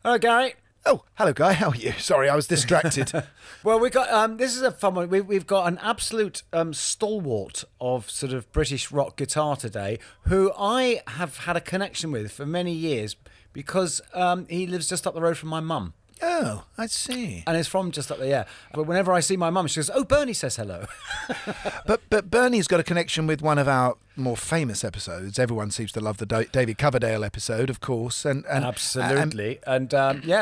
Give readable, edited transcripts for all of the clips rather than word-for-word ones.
Hello, Gary. Oh, hello, Guy. How are you? Sorry, I was distracted. Well, we got this is a fun one. We've got an absolute stalwart of sort of British rock guitar today, who I have had a connection with for many years because he lives just up the road from my mum. Oh, I see. And it's from just up there, yeah. But whenever I see my mum, she goes, "Oh, Bernie says hello." But Bernie's got a connection with one of our more famous episodes. Everyone seems to love the David Coverdale episode, of course. And Absolutely.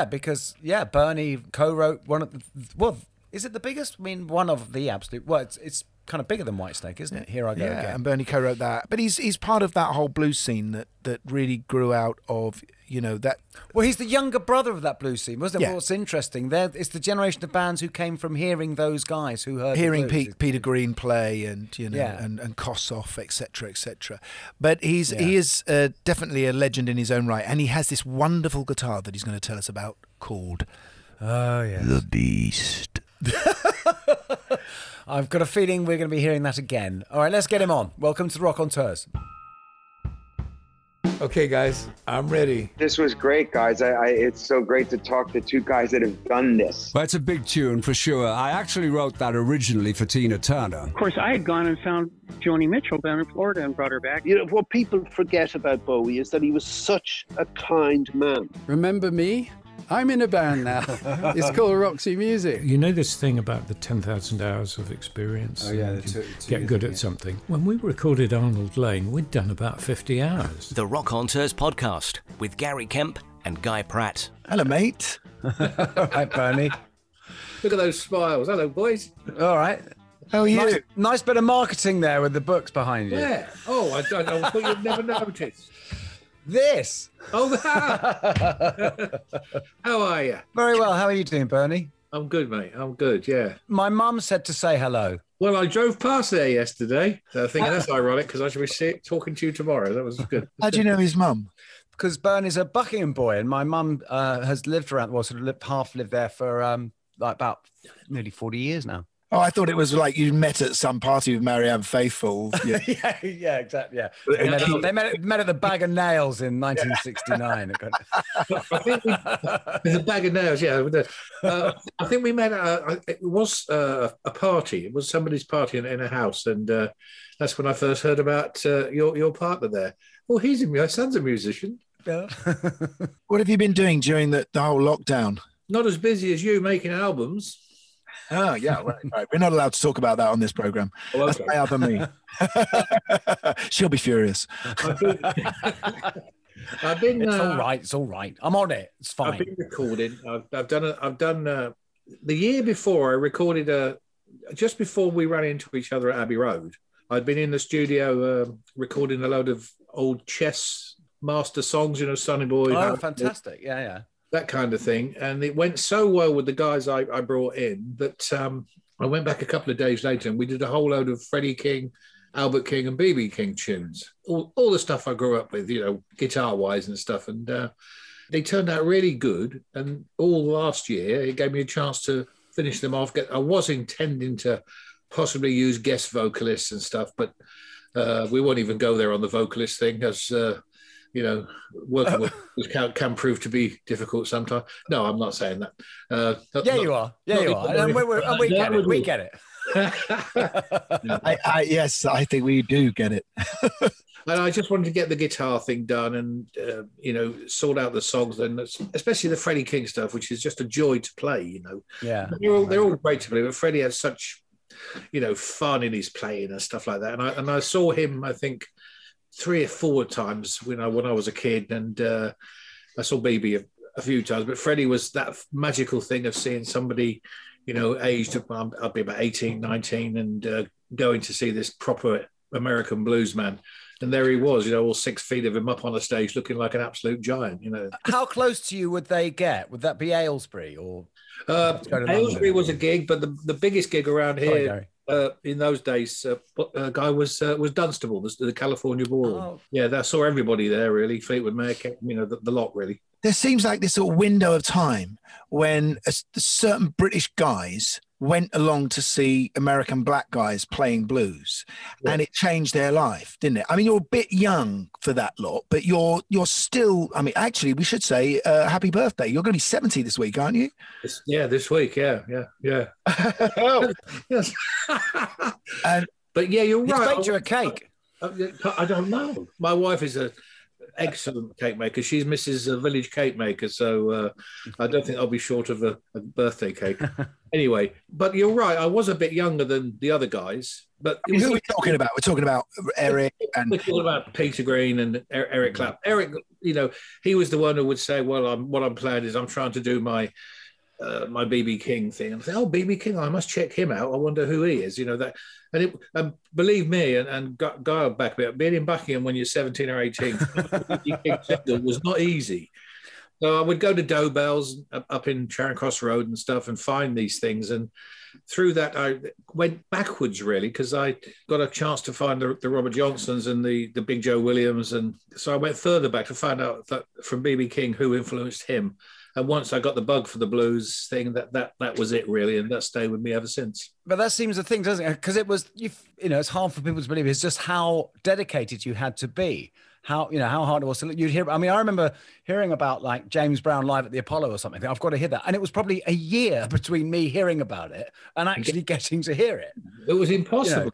Because Bernie co-wrote one of the... Well, is it the biggest? I mean, one of the absolute... Well, it's kind of bigger than Whitesnake, isn't it? Here I go again. And Bernie co-wrote that. But he's part of that whole blues scene that really grew out of, that... Well, he's the younger brother of that blues scene, wasn't it? Yeah. What's interesting, it's the generation of bands who came from hearing those guys who heard hearing the blues. Peter Green play and Kossoff, etc., etc. But he is definitely a legend in his own right, and he has this wonderful guitar that he's going to tell us about called The Beast. I've got a feeling we're going to be hearing that again. All right, let's get him on. Welcome to the Rockonteurs. Okay, guys, I'm ready. This was great, guys. It's so great to talk to two guys that have done this. Well, it's a big tune for sure. I actually wrote that originally for Tina Turner. Of course, I had gone and found Joni Mitchell down in Florida and brought her back. What people forget about Bowie is that he was such a kind man. Remember me? I'm in a band now. It's called Roxy Music. You know this thing about the 10,000 hours of experience? Oh, yeah. Get good at something. When we recorded Arnold Lane, we'd done about 50 hours. The Rockonteurs podcast with Gary Kemp and Guy Pratt. Hello, mate. Hi, Bernie. Look at those smiles. Hello, boys. All right. How are you? Nice bit of marketing there with the books behind you. Yeah. Oh, I thought you'd never noticed. This. Oh, how are you? Very well. How are you doing, Bernie? I'm good, mate. I'm good, yeah. My mum said to say hello. Well, I drove past there yesterday, so I think that's ironic because I should be talking to you tomorrow. That was good. How do you know his mum? Because Bernie's a Buckingham boy, and my mum has lived around, half lived there for about nearly 40 years now. Oh, I thought it was like you met at some party with Marianne Faithfull. Yeah, yeah, exactly. Yeah, they met at the Bag of Nails in 1969. I think the Bag of Nails. Yeah, I think we met. It was a party. It was somebody's party in a house, and that's when I first heard about your partner there. Oh, my son's a musician. Yeah. What have you been doing during the whole lockdown? Not as busy as you making albums. Oh, yeah, right. We're not allowed to talk about that on this programme. Oh, okay. That's my other me. She'll be furious. I've been. It's all right. I'm on it. It's fine. I've been recording. I've done. The year before I recorded just before we ran into each other at Abbey Road. I'd been in the studio recording a load of old chess master songs. Sonny Boy. Oh, fantastic! Yeah. That kind of thing. And it went so well with the guys I brought in that I went back a couple of days later and we did a whole load of Freddie King, Albert King and B.B. King tunes. All the stuff I grew up with, guitar-wise and stuff. And they turned out really good. And all last year, it gave me a chance to finish them off. I was intending to possibly use guest vocalists and stuff, but we won't even go there on the vocalist thing as... working with can prove to be difficult sometimes. No, I'm not saying that. You are. And we get it. Yes, I think we do get it. And I just wanted to get the guitar thing done and, sort out the songs, and especially the Freddie King stuff, which is just a joy to play, Yeah. They're all great to play, but Freddie has such, fun in his playing and stuff like that. And I saw him, I think, 3 or 4 times when I was a kid, and I saw BB a few times. But Freddie was that magical thing of seeing somebody, aged, I'll be about 18, 19, and going to see this proper American blues man. And there he was, all 6 feet of him up on the stage looking like an absolute giant, How close to you would they get? Would that be Aylesbury or? Aylesbury was a gig, but the biggest gig around here in those days, guy was Dunstable, the California Ballroom. Oh. Yeah, I saw everybody there really. Fleetwood Mac, the lot really. There seems like this sort of window of time when certain British guys went along to see American black guys playing blues, and it changed their life, didn't it? I mean, you're a bit young for that lot, but you're still, I mean, actually, we should say happy birthday. You're going to be 70 this week, aren't you? This week. Yeah. Oh. Yes. But yeah, you're right. You baked you a cake. I don't know. My wife is an excellent cake maker. She's Mrs. Village Cake Maker, so I don't think I'll be short of a birthday cake. Anyway, but you're right. I was a bit younger than the other guys. But who are we talking about? We're talking about Eric and we're talking about Peter Green and Eric Clapton. Eric, he was the one who would say, "Well, what I'm planning is I'm trying to do my BB King thing." And I say, "Oh, BB King, I must check him out. I wonder who he is." That, and believe me, and go back a bit. Being in Buckingham when you're 17 or 18 was not easy. So I would go to Dobell's up in Charing Cross Road and stuff and find these things. And through that, I went backwards, really, because I got a chance to find the Robert Johnsons and the Big Joe Williams. And so I went further back to find out that from BB King who influenced him. And once I got the bug for the blues thing, that was it, really. And that's stayed with me ever since. But that seems the thing, doesn't it? Because it was, it's hard for people to believe. It's just how dedicated you had to be. How hard it was to you'd hear. I mean, I remember hearing about like James Brown live at the Apollo or something. I've got to hear that, and it was probably a year between me hearing about it and actually getting to hear it. It was impossible.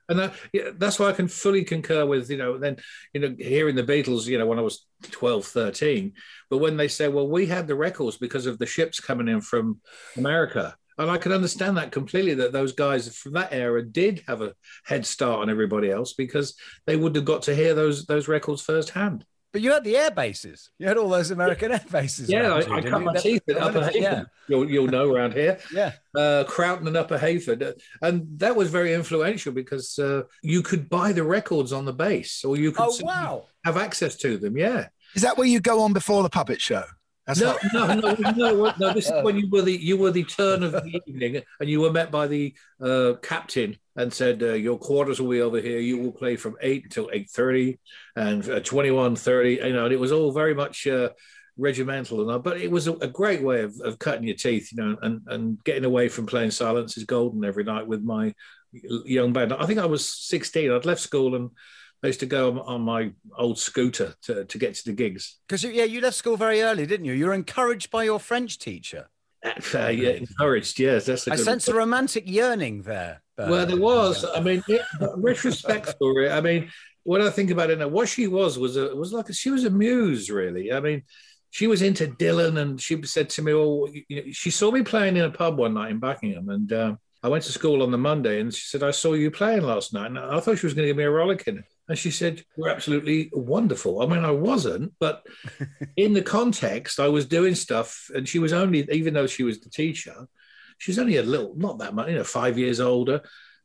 And that's why I can fully concur with then hearing the Beatles. When I was 12, 13, but when they say, well, we had the records because of the ships coming in from America. And I can understand that completely, that those guys from that era did have a head start on everybody else because they would have got to hear those records firsthand. But you had the air bases. You had all those American air bases. Yeah, I cut my teeth at Upper Hayford. Yeah. You'll know around here. Yeah. Croughton and Upper Hayford. And that was very influential because you could buy the records on the base or you could have access to them. Yeah. Is that where you go on before the puppet show? No. This is when you were the turn of the evening, and you were met by the captain and said, "Your quarters will be over here. You will play from 8 until 8:30 and 21:30." And it was all very much regimental, but it was a great way of cutting your teeth, and getting away from playing Silence Is Golden every night with my young band. I think I was 16. I'd left school and I used to go on my old scooter to get to the gigs. Because you left school very early, didn't you? You were encouraged by your French teacher. Encouraged, yes. That's I sense a romantic yearning there. Well, there was. I mean, retrospect for it. I mean, when I think about it now, what she was she was a muse, really. I mean, she was into Dylan, and she said to me, she saw me playing in a pub one night in Buckingham, and I went to school on the Monday, and she said, "I saw you playing last night." And I thought she was going to give me a rollicking. And she said, "You're absolutely wonderful." I mean, I wasn't, but in the context, I was doing stuff. And she was only, even though she was the teacher, she was only a little, not that much, 5 years older,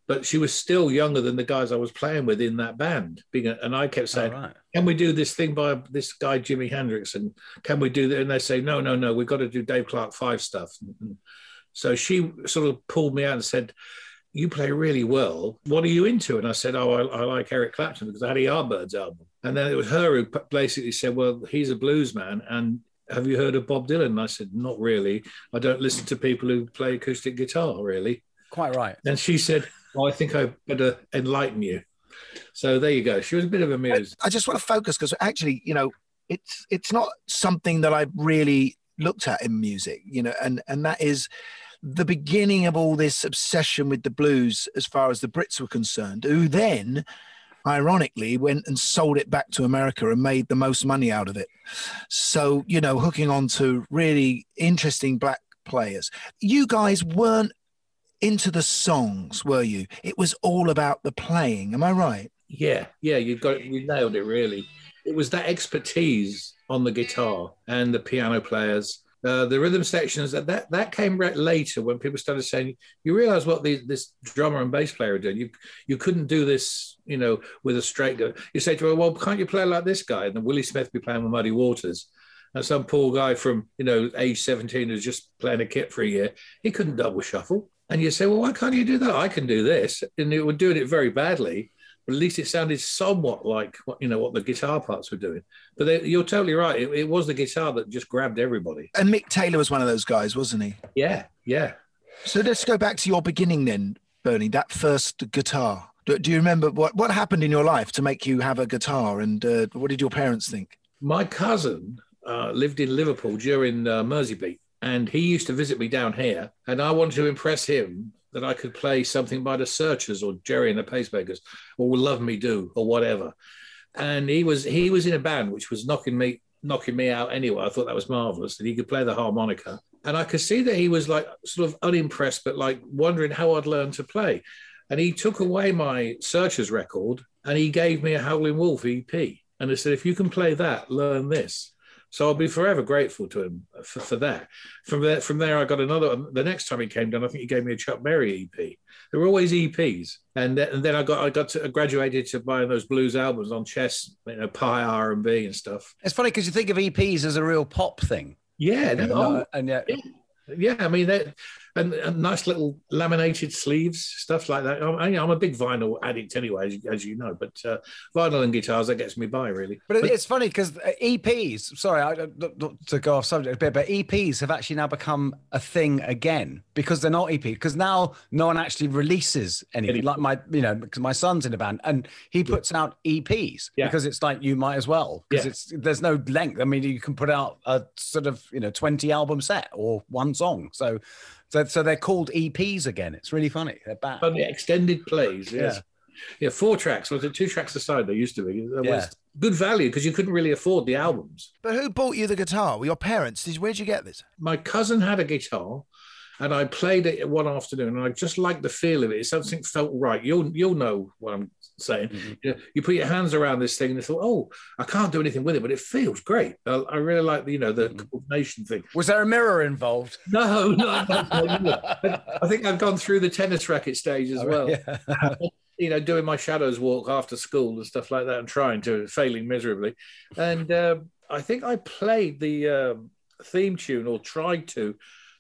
but she was still younger than the guys I was playing with in that band. And I kept saying, "Can we do this thing by this guy, Jimi Hendrix? And can we do that?" And they say, no, we've got to do Dave Clark 5 stuff. And so she sort of pulled me out and said, "You play really well. What are you into?" And I said, "Oh, I like Eric Clapton because I had a Yardbirds album." And then it was her who basically said, "Well, he's a blues man. And have you heard of Bob Dylan?" And I said, "Not really. I don't listen to people who play acoustic guitar, really." Quite right. And she said, "Well, I think I better enlighten you." So there you go. She was a bit of a muse. I just want to focus because actually, it's not something that I've really looked at in music, and that is the beginning of all this obsession with the blues as far as the Brits were concerned, who then, ironically, went and sold it back to America and made the most money out of it. So, hooking on to really interesting black players. You guys weren't into the songs, were you? It was all about the playing. Am I right? Yeah, you nailed it, really. It was that expertise on the guitar and the piano players. The rhythm sections, that came later when people started saying, you realize what this drummer and bass player are doing. You couldn't do this, with a straight go. You say to her, "Well, can't you play like this guy?" And then Willie Smith be playing with Muddy Waters. And some poor guy from, age 17 who's just playing a kit for a year, he couldn't double shuffle. And you say, "Well, why can't you do that?" "I can do this." And it was doing it very badly. But at least it sounded somewhat like what the guitar parts were doing. But you're totally right. It was the guitar that just grabbed everybody. And Mick Taylor was one of those guys, wasn't he? Yeah. So let's go back to your beginning then, Bernie, that first guitar. Do you remember what happened in your life to make you have a guitar, and what did your parents think? My cousin lived in Liverpool during Merseybeat, and he used to visit me down here, and I wanted to impress him that I could play something by the Searchers or Jerry and the Pacemakers or Love Me Do or whatever. And he was in a band which was knocking me out anyway. I thought that was marvelous, that he could play the harmonica. And I could see that he was like sort of unimpressed, but like wondering how I'd learn to play. And he took away my Searchers record and he gave me a Howlin' Wolf EP. And he said, if you can play that, learn this. So I'll be forever grateful to him for that. From there, I got another. The next time he came down, I think he gave me a Chuck Berry EP. There were always EPs, and then I graduated to buying those blues albums on Chess, Pie R&B and stuff. It's funny because you think of EPs as a real pop thing. Yeah, and yet. Yeah, I mean, and nice little laminated sleeves, stuff like that. I'm a big vinyl addict anyway, as you know, but vinyl and guitars, that gets me by, really. But it's funny because EPs, sorry, not to go off subject a bit, but EPs have actually now become a thing again because they're not EP, because now no one actually releases anything. Like because my son's in a band and he puts out EPs because it's like, you might as well, because there's no length. I mean, you can put out a sort of, 20 album set or one song. So they're called EPs again. It's really funny. They're back. Funny extended plays. Yes. Yeah, 4 tracks. Was it 2 tracks aside? They used to be. That was good value because you couldn't really afford the albums. But who bought you the guitar? Were your parents? Where'd you get this? My cousin had a guitar, and I played it one afternoon, and I just liked the feel of it. Something felt right. You'll know what I'm saying. Mm-hmm. You put your hands around this thing, and you thought, oh, I can't do anything with it, but it feels great. I really like the coordination thing. Was there a mirror involved? No. I think I've gone through the tennis racket stage as well. Yeah. Doing my shadows walk after school and stuff like that, and failing miserably. And I think I played the theme tune, or tried to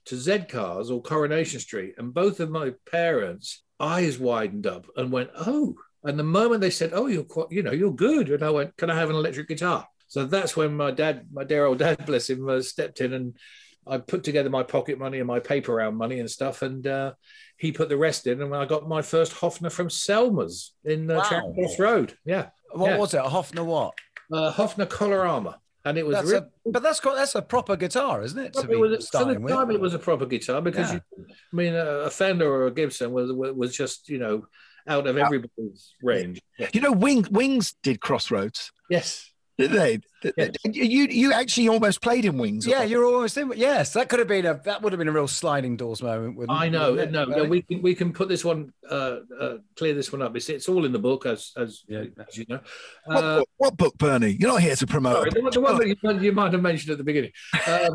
Z-Cars or Coronation Street, and both of my parents' eyes widened up and went, oh. And the moment they said, oh, you're good. And I went, can I have an electric guitar? So that's when my dear old dad, bless him, stepped in, and I put together my pocket money and my paper round money and stuff. And he put the rest in. And I got my first Hofner from Selma's in Charing Cross Road. Yeah. What was it? A Hofner what? Hofner Colorama. And it was that's a proper guitar, isn't it? It was a proper guitar because a Fender or a Gibson was just out of everybody's range. Yeah. Wings did Crossroads. Yes. Did they? Yes. You actually almost played in Wings. Yeah, you're almost in. Yes, that would have been a real sliding doors moment. I know. No, we can put this one, clear this one up. It's all in the book, as you know. What book, Bernie? You're not here to promote. Sorry, the one that you might have mentioned at the beginning. I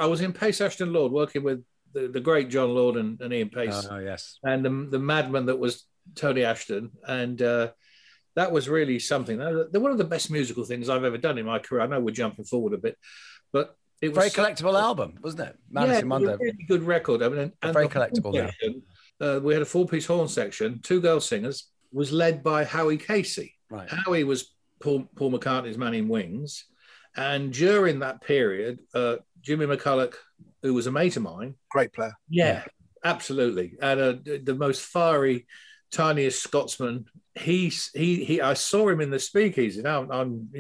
was in Pace Ashton Lord working with the great John Lord and Ian Pace. Oh yes. And the madman that was Tony Ashton, and that was really something. They're one of the best musical things I've ever done in my career. I know we're jumping forward a bit, but it was very collectible album, wasn't it? Madison Monday. It was a really good record. I mean, and very collectible. We had a 4-piece horn section, 2 girl singers. Was led by Howie Casey. Right. Howie was Paul McCartney's man in Wings, and during that period, Jimmy McCulloch, who was a mate of mine, great player. Yeah, absolutely, and the most fiery, tiniest Scotsman. I saw him in the Speakeasy. Now I'm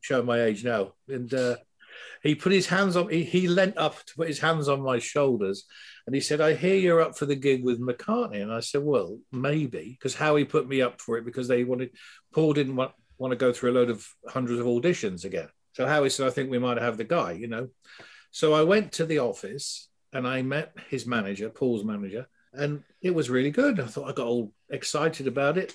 showing my age now, and he put his hands on. He leant up to put his hands on my shoulders, and he said, "I hear you're up for the gig with McCartney." And I said, "Well, maybe," because Howie put me up for it because Paul didn't want to go through a load of hundreds of auditions again. So Howie said, "I think we might have the guy," So I went to the office and I met his manager, Paul's manager, and it was really good. I thought I got all excited about it.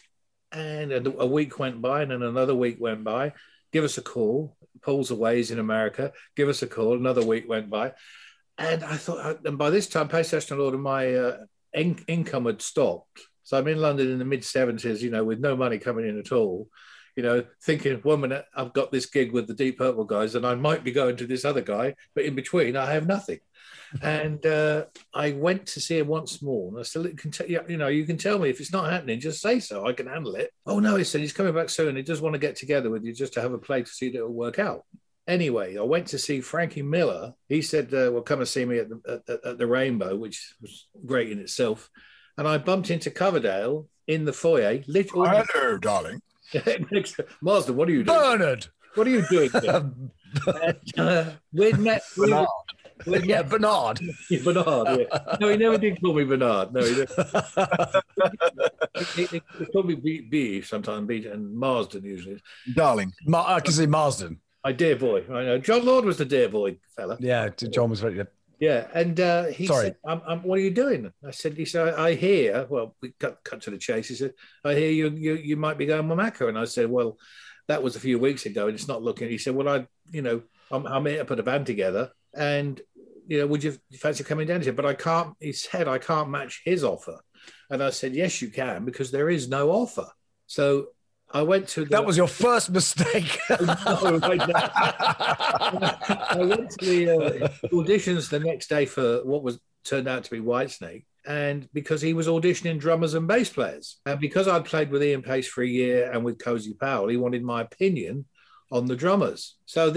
And a week went by, and then another week went by. Give us a call. Paul's away, he's in America. Give us a call. Another week went by. And I thought, and by this time, Pace Ashton Lord and my income had stopped. So I'm in London in the mid-70s, with no money coming in at all. Thinking 1 minute I've got this gig with the Deep Purple guys and I might be going to this other guy, but in between I have nothing. And I went to see him once more. And I said, you can tell me if it's not happening, just say so, I can handle it. Oh no, he said he's coming back soon. He does want to get together with you just to have a play to see that it'll work out. Anyway, I went to see Frankie Miller. He said, well, come and see me at the Rainbow, which was great in itself. And I bumped into Coverdale in the foyer. Hello, darling. Marsden, what are you doing? Bernard! What are you doing here? We'd met... Bernard. Yeah, Bernard. Bernard, yeah. No, he never did call me Bernard. No, he didn't. he called me B sometimes, B, and Marsden usually. Darling. I can see Marsden. My dear boy. I know. John Lord was the dear boy fella. Yeah, John was very good. Yeah, and he said, what are you doing? He said, I hear, well, we cut to the chase. He said, I hear you might be going with Macca. And I said, well, that was a few weeks ago and it's not looking. He said, well, I'm here to put a band together and, would you fancy coming down? He said, but I can't, he said, I can't match his offer. And I said, yes, you can, because there is no offer. So I went to... That was your first mistake. I went to the auditions the next day for what was turned out to be Whitesnake. And because he was auditioning drummers and bass players. And because I'd played with Ian Pace for a year and with Cozy Powell, he wanted my opinion on the drummers. So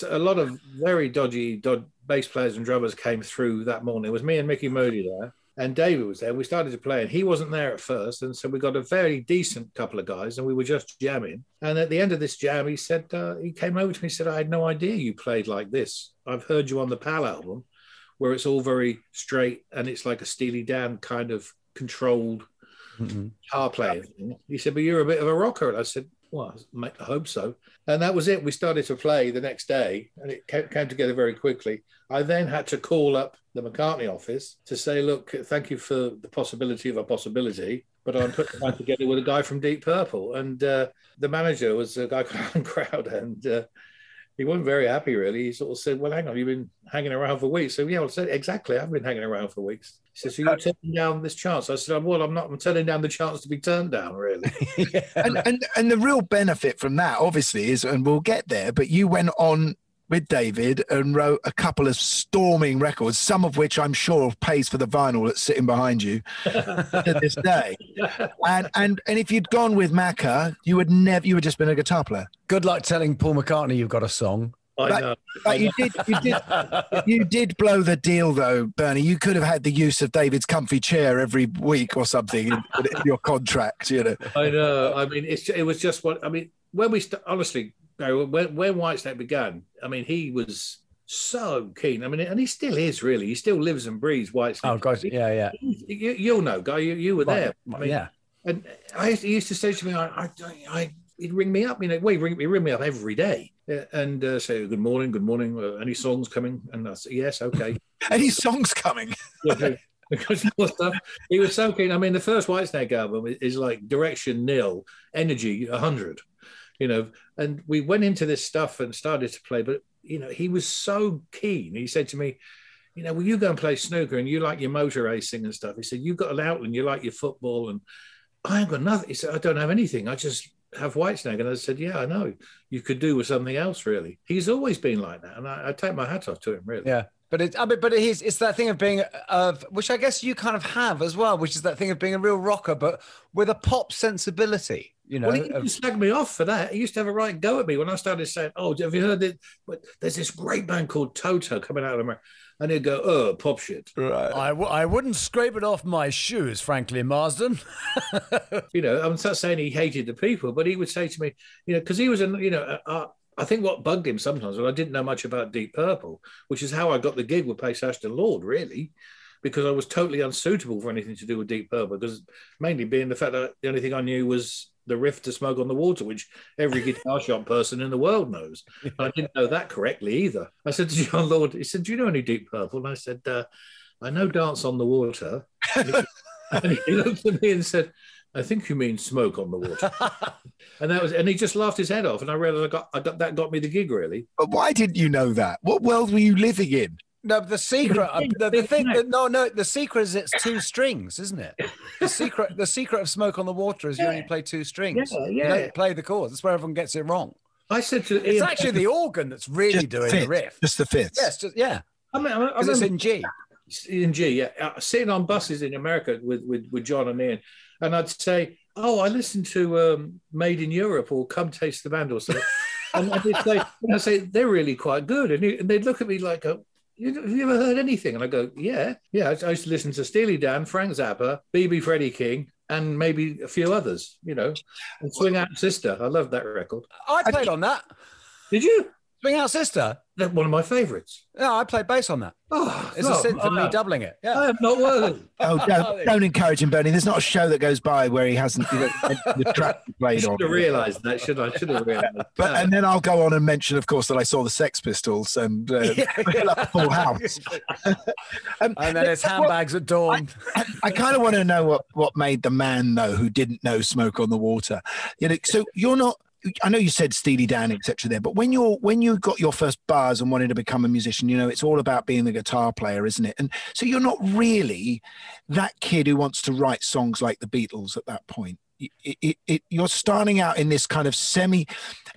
a lot of very dodgy bass players and drummers came through that morning. It was me and Mickey Moody there. And David was there. We started to play and he wasn't there at first. And so we got a very decent couple of guys and we were just jamming. And at the end of this jam, he said, he came over to me and said, I had no idea you played like this. I've heard you on the Powell album where it's all very straight and it's like a Steely Dan kind of controlled guitar playing. He said, but you're a bit of a rocker. And I said, well, I hope so. And that was it. We started to play the next day and it came together very quickly. I then had to call up the McCartney office to say, look, thank you for the possibility of a possibility, but I'm putting that together with a guy from Deep Purple. And the manager was a guy called Alan Crowd, and he wasn't very happy, really. He sort of said, well, hang on, you've been hanging around for weeks. So, yeah, I said, exactly, I've been hanging around for weeks. He said, so you're turning down this chance? I said, well, I'm not. I'm turning down the chance to be turned down, really. and the real benefit from that, obviously, is, and we'll get there, but you went on with David and wrote a couple of storming records, some of which I'm sure pays for the vinyl that's sitting behind you to this day. And if you'd gone with Macca, you would just been a guitar player. Good luck telling Paul McCartney you've got a song. But you did blow the deal, though, Bernie. You could have had the use of David's comfy chair every week or something in your contract, I know. I mean, it was just what, I mean, when we, honestly, when Whitesnake began, I mean, he was so keen. I mean, and he still is, really. He still lives and breathes Whitesnake. Oh, God, yeah. You'll know, Guy. You were there. I mean, yeah. And he used to say to me, he'd ring me up. He'd ring me up every day and say, good morning. Any songs coming? And I said, yes, okay. Any songs coming? Because he was so keen. I mean, the first Whitesnake album is like direction 0, energy 100. And we went into this stuff and started to play, but, he was so keen. He said to me, well, you go and play snooker and you like your motor racing and stuff. He said, you've got an outline, you like your football, and I ain't got nothing. He said, I don't have anything. I just have Whitesnake. And I said, yeah, I know. You could do with something else, really. He's always been like that. And I take my hat off to him, really. Yeah. But it's that thing of being which I guess you kind of have as well, which is that thing of being a real rocker, but with a pop sensibility. Well, he used to slag me off for that. He used to have a right go at me when I started saying, "Oh, have you heard it? There's this great band called Toto coming out of America," and he'd go, "Oh, pop shit." Right. I wouldn't scrape it off my shoes, frankly, Marsden. I'm not saying he hated the people, but he would say to me, because he was I think what bugged him sometimes was I didn't know much about Deep Purple, which is how I got the gig with Pace Ashton Lord, really, because I was totally unsuitable for anything to do with Deep Purple, because mainly being the fact that the only thing I knew was the riff to Smoke on the Water, which every guitar shop person in the world knows. I didn't know that correctly either. I said to John Lord, he said, do you know any Deep Purple? And I said, I know Dance on the Water. And he looked at me and said, I think you mean Smoke on the Water. and he just laughed his head off. And I realized that got me the gig, really. But why didn't you know that? What world were you living in? No, the secret. The secret is it's 2 strings, isn't it? The secret of Smoke on the Water is you only play 2 strings. Yeah. You don't play the chords. That's where everyone gets it wrong. I said to it's actually the organ that's really doing the riff. Just the fifth. Yes, yeah. Because it's in G. In G, yeah. Sitting on buses in America with John and Ian, and I'd say, "Oh, I listened to Made in Europe or Come Taste the Band or something." And I say, they're really quite good. And they'd look at me like, have you ever heard anything? And I go, yeah. I used to listen to Steely Dan, Frank Zappa, BB Freddie King, and maybe a few others, and Swing Out Sister. I love that record. I played on that. Did you? Swing Out Sister? That's one of my favourites. Yeah, I played bass on that. Oh, it's a synth for me doubling it. Yeah. I am not worthy. Don't encourage him, Bernie. There's not a show that goes by where he hasn't the track played on. I should have realised that, should I? Should have realised. And then I'll go on and mention, of course, that I saw the Sex Pistols and Full House. And then it's Handbags at Dawn. I kind of want to know what made the man, though, who didn't know Smoke on the Water. So you're not. I know you said Steely Dan, etc. there, but when you got your first buzz and wanted to become a musician, it's all about being the guitar player, isn't it? And so you're not really that kid who wants to write songs like the Beatles at that point. You're starting out in this kind of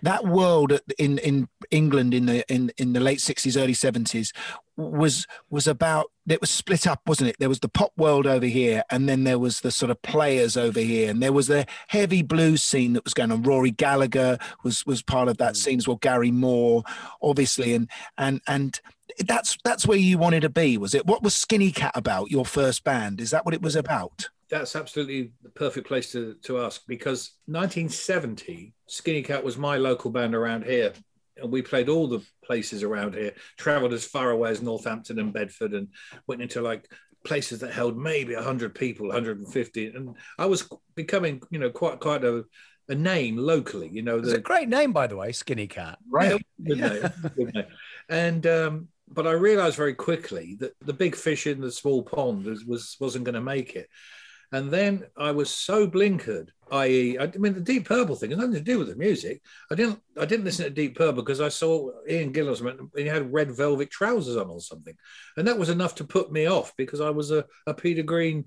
that world in England in the late 60s, early 70s was about, it was split up, wasn't it? There was the pop world over here, and then there was the sort of players over here, and there was the heavy blues scene that was going on. Rory Gallagher was part of that scene as well, Gary Moore, obviously, and that's where you wanted to be, was it? What was Skinny Cat about, your first band? Is that what it was about? That's absolutely the perfect place to ask, because 1970, Skinny Cat was my local band around here. And we played all the places around here, travelled as far away as Northampton and Bedford, and went into like places that held maybe 100 people, 150. And I was becoming, quite a name locally. It's a great name, by the way, Skinny Cat. Right. Good name. And but I realised very quickly that the big fish in the small pond wasn't going to make it. And then I was so blinkered, i.e., the Deep Purple thing has nothing to do with the music. I didn't listen to Deep Purple because I saw Ian Gillan and he had red velvet trousers on or something, and that was enough to put me off, because I was a Peter Green,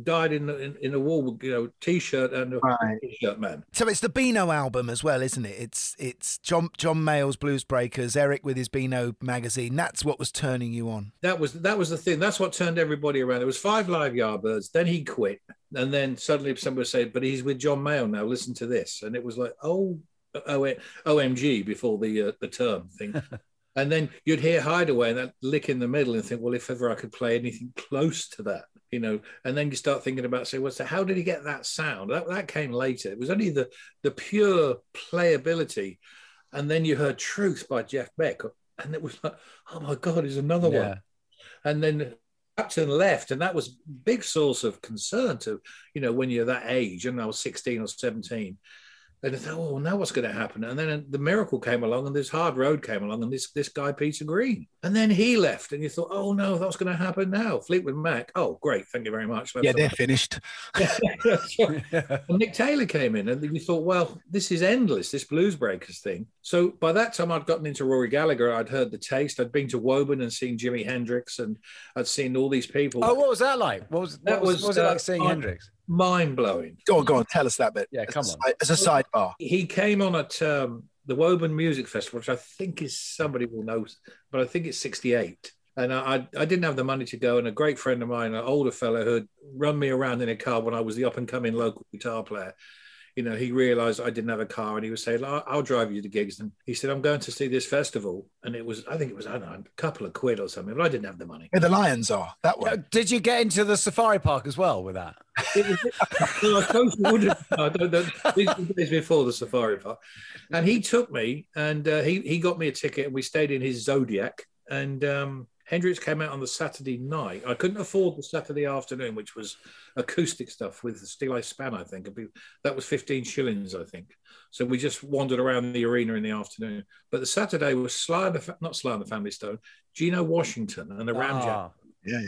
dyed in a wool, t-shirt and a t-shirt man. So it's the Beano album as well, isn't it? It's John Mayall's Blues Breakers, Eric with his Beano magazine. That's what was turning you on. That was the thing. That's what turned everybody around. There was 5 Live Yardbirds. Then he quit. And then suddenly somebody said, but he's with John Mayall now, listen to this. And it was like, OMG before the term thing. And then you'd hear Hideaway and that lick in the middle and think, well, if ever I could play anything close to that, and then you start thinking about, how did he get that sound? That came later. It was only the pure playability. And then you heard Truth by Jeff Beck. And it was like, oh my God, there's another one. And then Captain left, and that was a big source of concern to, when you're that age, and I was 16 or 17. And I thought, oh, now what's going to happen? And then the Miracle came along, and this Hard Road came along, and this guy, Peter Green. And then he left, and you thought, oh, no, what's going to happen now? Fleetwood Mac. Oh, great. Thank you very much. Yeah, they're finished. And Nick Taylor came in, and you thought, well, this is endless, this Blues Breakers thing. So by that time, I'd gotten into Rory Gallagher. I'd heard The Taste. I'd been to Woburn and seen Jimi Hendrix, and I'd seen all these people. Oh, what was that like? What was it like seeing Hendrix? Mind-blowing. Go on, tell us that bit. Yeah, come on. As a sidebar. He came on at the Woburn Music Festival, which I think is, somebody will know, but I think it's 68. And I didn't have the money to go, and a great friend of mine, an older fellow who had run me around in a car when I was the up-and-coming local guitar player, he realised I didn't have a car, and he was saying, I'll drive you to gigs. And he said, I'm going to see this festival. And I think it was, I don't know, a couple of quid or something, but I didn't have the money. Where the Lions are, that way. Did you get into the safari park as well with that? Well, I suppose you would have. I don't know. These days before the safari park. And he took me, and he got me a ticket, and we stayed in his Zodiac. And Hendrix came out on the Saturday night. I couldn't afford the Saturday afternoon, which was acoustic stuff with the Steel Eye Span, I think. That was 15 shillings, I think. So we just wandered around the arena in the afternoon. But the Saturday was not Sly and the Family Stone, Gino Washington and the Ramjack. Yeah.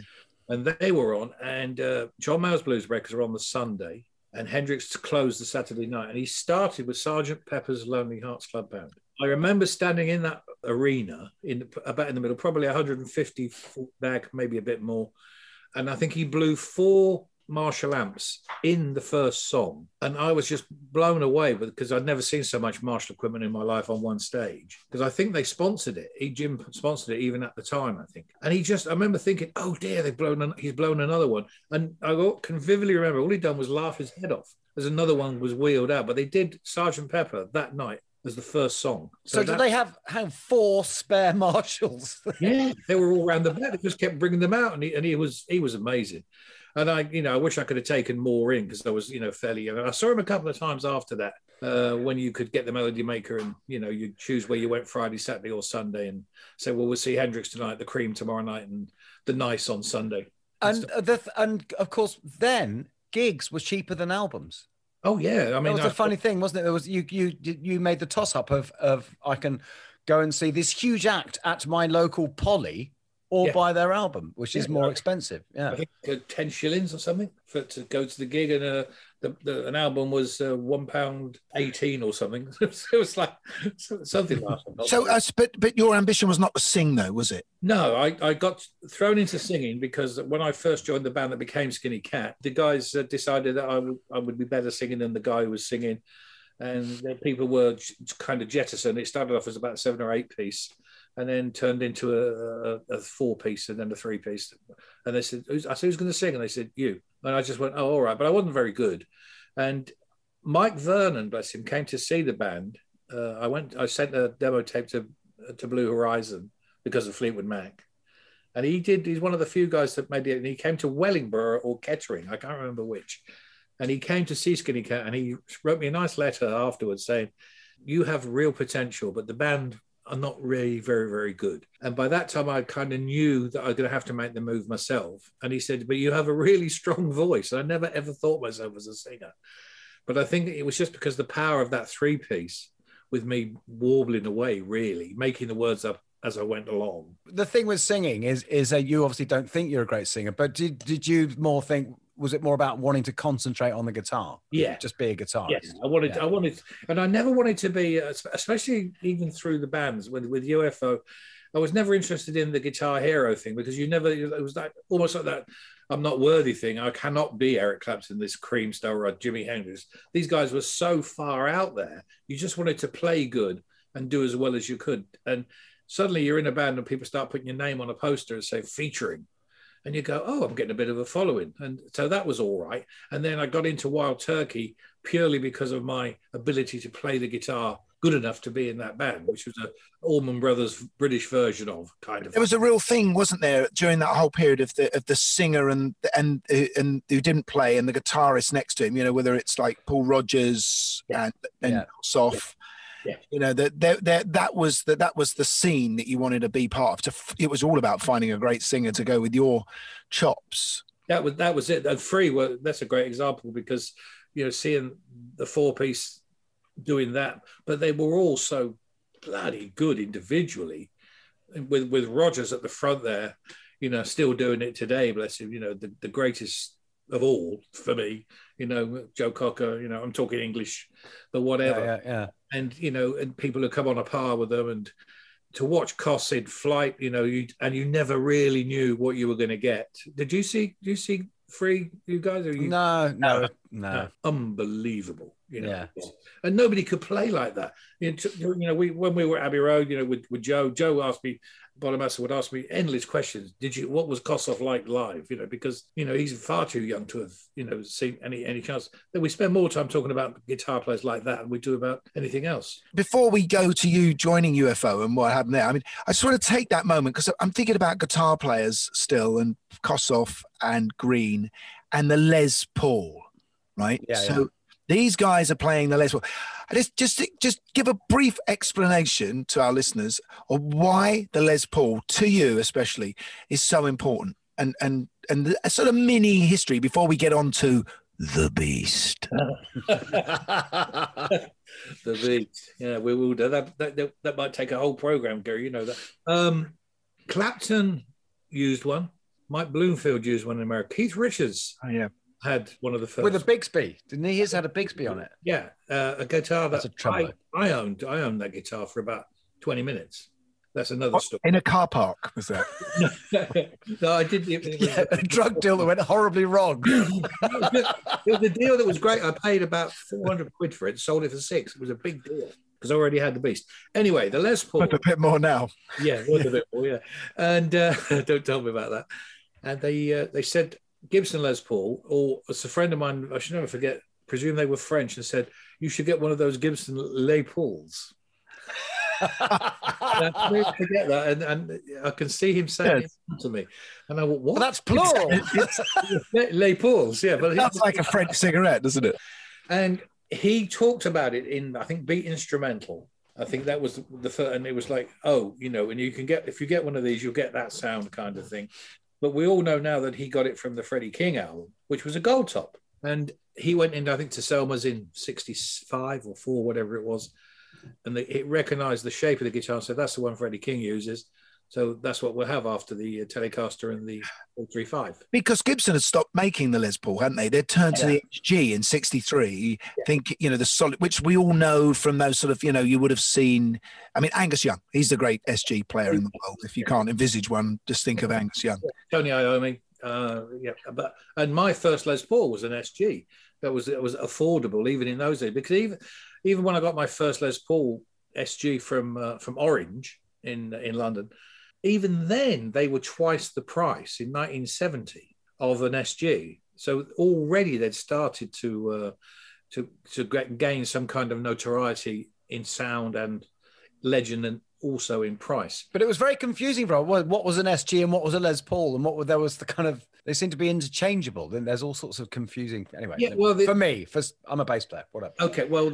And they were on. And John Mayall's Blues Breakers were on the Sunday. And Hendrix closed the Saturday night. And he started with Sgt. Pepper's Lonely Hearts Club Band. I remember standing in that arena, about in the middle, probably 150 foot back, maybe a bit more. And I think he blew 4 Marshall amps in the first song. And I was just blown away because I'd never seen so much Marshall equipment in my life on one stage. Because I think they sponsored it. Jim sponsored it even at the time, I think. And I remember thinking, oh dear, he's blown another one. And I can vividly remember all he'd done was laugh his head off as another one was wheeled out. But they did Sgt. Pepper that night as the first song. So did they have 4 spare Marshalls? Yeah, they were all around the back. They just kept bringing them out, and he was amazing. And I wish I could have taken more in because I was, fairly young. And I saw him a couple of times after that when you could get the Melody Maker and, you'd choose where you went Friday, Saturday or Sunday and say, well, we'll see Hendrix tonight, the Cream tomorrow night and the Nice on Sunday. And of course, then gigs were cheaper than albums. Oh, yeah. I mean, that was the funny thing, wasn't it? There was you made the toss-up of I can go and see this huge act at my local Polly or buy their album, which is more expensive. Yeah, I think 10 shillings or something to go to the gig, and an album was £1.18 or something. It was like something like that. So, but your ambition was not to sing, though, was it? No, I got thrown into singing because when I first joined the band that became Skinny Cat, the guys decided that I would be better singing than the guy who was singing, and people were kind of jettisoned. It started off as about 7 or 8 piece. And then turned into a 4-piece and then a 3-piece. And they said, I said, who's going to sing? And they said, you. And I just went, oh, all right. But I wasn't very good. And Mike Vernon, bless him, came to see the band. I sent a demo tape to Blue Horizon because of Fleetwood Mac. And he's one of the few guys that made it. And he came to Wellingborough or Kettering. I can't remember which. And he came to see Skinny Cat. And he wrote me a nice letter afterwards saying, you have real potential, but the band are not really very, very good. And by that time, I kind of knew that I was going to have to make the move myself. And he said, but you have a really strong voice. And I never, ever thought myself as a singer. But I think it was just because the power of that 3-piece with me warbling away, really, making the words up as I went along. The thing with singing is that you obviously don't think you're a great singer, but did you more think, was it more about wanting to concentrate on the guitar? Yeah. Just be a guitarist? Yes, I wanted, and I never wanted to be, especially even through the bands with UFO, I was never interested in the guitar hero thing because it was like almost like that I'm not worthy thing. I cannot be Eric Clapton, this Cream star, or Jimi Hendrix. These guys were so far out there. You just wanted to play good and do as well as you could. And suddenly you're in a band and people start putting your name on a poster and say featuring. And you go, oh, I'm getting a bit of a following. And so that was all right. And then I got into Wild Turkey purely because of my ability to play the guitar good enough to be in that band, which was a Allman Brothers British version of kind of. There was a real thing, wasn't there, during that whole period of the singer and who didn't play and the guitarist next to him, whether it's like Paul Rodgers and Soft. Yeah. That was the scene that you wanted to be part of. It was all about finding a great singer to go with your chops. That was it. And Free, that's a great example because seeing the 4-piece doing that, but they were all so bloody good individually. With Rodgers at the front there, still doing it today. Bless him. The greatest of all for me. Joe Cocker. I'm talking English, but whatever. Yeah. And and people who come on a par with them, and to watch Koss in Flight, you never really knew what you were going to get. Did you see Free, you guys? No. Unbelievable. And nobody could play like that. When we were at Abbey Road, with Joe asked me, Bonamassa would ask me endless questions. What was Kossoff like live? Because he's far too young to have seen any chance. Then we spend more time talking about guitar players like that than we do about anything else. Before we go to you joining UFO and what happened there, I just want to take that moment because I'm thinking about guitar players still and Kossoff and Green and the Les Paul, right? These guys are playing the Les Paul. Just give a brief explanation to our listeners of why the Les Paul, to you especially, is so important, and a sort of mini history before we get on to the Beast. The Beast. Yeah, we will do that. That might take a whole program, Gary. You know that. Clapton used one. Mike Bloomfield used one in America. Keith Richards. Oh yeah. Had one of the first with a Bixby, didn't he? He's had a Bixby on it. Yeah, a guitar that I owned. I owned that guitar for about 2020 minutes. That's another story. In a car park, was that? No, I didn't. A drug deal that went horribly wrong. It was a deal that was great. I paid about 400 quid for it. Sold it for 6. It was a big deal because I already had the Beast. Anyway, the Les Paul. Worth a bit more now. Yeah, worth a bit more. Yeah, and don't tell me about that. And they said Gibson Les Paul, or it's a friend of mine, I should never forget, presume they were French, and said, "You should get one of those Gibson Les Pauls." I never forget that, and I can see him saying it to me, and I went, "What? But that's plural." Les Pauls, yeah, but that's like a French cigarette, doesn't it? And he talked about it in, I think, Beat Instrumental. I think that was the first, and it was like, oh, you know, and you can get, if you get one of these, you'll get that sound kind of thing. But we all know now that he got it from the Freddie King album, which was a gold top. And he went in, I think, to Selma's in 65 or 4, whatever it was. And it recognized the shape of the guitar and said, that's the one Freddie King uses. So that's what we'll have after the Telecaster and the 435. Because Gibson had stopped making the Les Paul, hadn't they? They'd turned to the HG in 63. Think, you know, the solid, which we all know from those sort of, you know, you would have seen. I mean, Angus Young, he's the great SG player in the world. If you can't envisage one, just think of Angus Young. Tony Iommi. And my first Les Paul was an SG. It was affordable even in those days, because even when I got my first Les Paul SG from Orange in London, even then they were twice the price in 1970 of an SG. So already they'd started to gain some kind of notoriety in sound and legend, and also in price. But it was very confusing, bro. What was an SG and what was a Les Paul, and there was the kind of, they seem to be interchangeable. Then there's all sorts of confusing. Anyway, yeah, well, I'm a bass player. Whatever. Okay, well,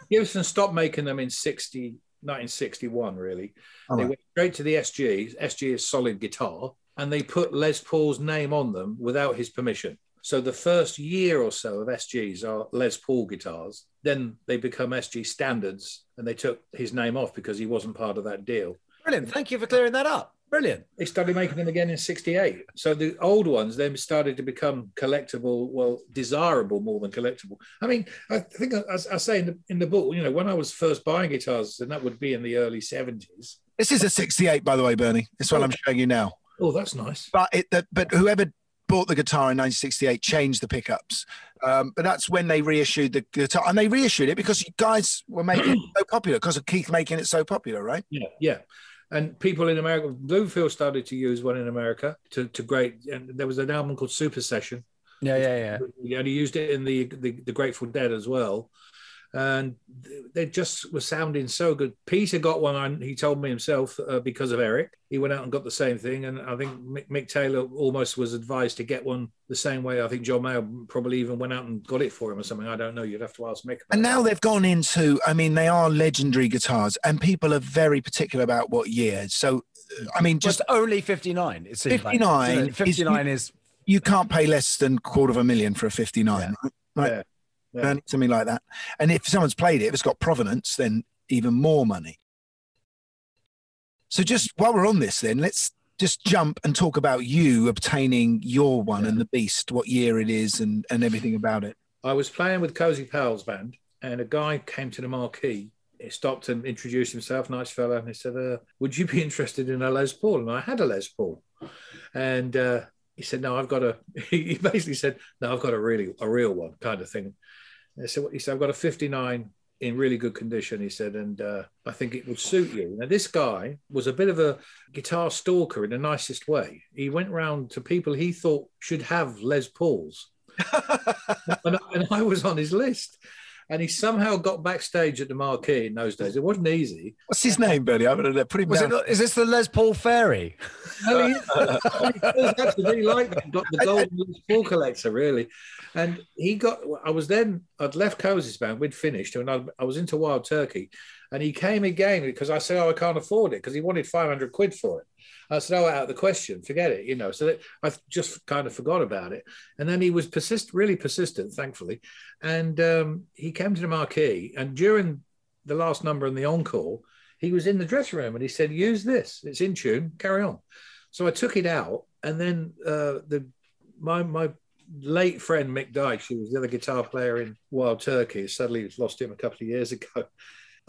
Gibson stopped making them in 1961, really. They went straight to the SG. SG is solid guitar, and they put Les Paul's name on them without his permission. So the first year or so of SGs are Les Paul guitars. Then they become SG standards, and they took his name off because he wasn't part of that deal. Brilliant. Thank you for clearing that up. Brilliant. They started making them again in 68. So the old ones then started to become collectible, well, desirable more than collectible. I mean, I think, as I say in the book, you know, when I was first buying guitars, and that would be in the early 70s. This is a 68, by the way, Bernie. This one I'm showing you now. Oh, that's nice. But whoever bought the guitar in 1968 changed the pickups. But that's when they reissued the guitar. And they reissued it because you guys were making it so popular, because of Keith making it so popular, right? Yeah. And people in America, Bluefield started to use one in America to great. And there was an album called Super Session. Yeah. And he used it in the Grateful Dead as well. And they just were sounding so good. Peter got one, he told me himself, because of Eric. He went out and got the same thing. And I think Mick Taylor almost was advised to get one the same way. I think John Mayer probably even went out and got it for him or something. I don't know. You'd have to ask Mick. And now they've gone into, I mean, they are legendary guitars, and people are very particular about what year. So, I mean, just only 59. It seems 59. Like. 59 is... You can't pay less than $250,000 for a 59, right? Yeah. Something like that. And if someone's played it, if it's got provenance, then even more money. So just while we're on this, then let's just jump and talk about you obtaining your one and the Beast, what year it is, and everything about it. I was playing with Cozy Powell's band, and a guy came to the marquee. He stopped and introduced himself, nice fella, and he said, would you be interested in a Les Paul? And I had a Les Paul. And he said, no, I've got he basically said, no, I've got a real one, kind of thing. And I said, he said, I've got a 59 in really good condition, he said, and I think it would suit you. Now, this guy was a bit of a guitar stalker in the nicest way. He went round to people he thought should have Les Pauls. and I was on his list. And he somehow got backstage at the marquee in those days. It wasn't easy. What's his name, Bernie? I'm going to put him down. Is this the Les Paul Fairy? No, he does actually really like that. Got the golden Les Paul collector, really. And I'd left Cozy's band, we'd finished, and I was into Wild Turkey. And he came again because I said, I can't afford it, because he wanted 500 quid for it. I said, out of the question, forget it, you know. So I just kind of forgot about it. And then he was really persistent, thankfully. And he came to the marquee. And during the last number and the encore, he was in the dressing room and he said, use this. It's in tune. Carry on. So I took it out. And then my late friend, Mick Dyche, who was the other guitar player in Wild Turkey, suddenly lost him a couple of years ago.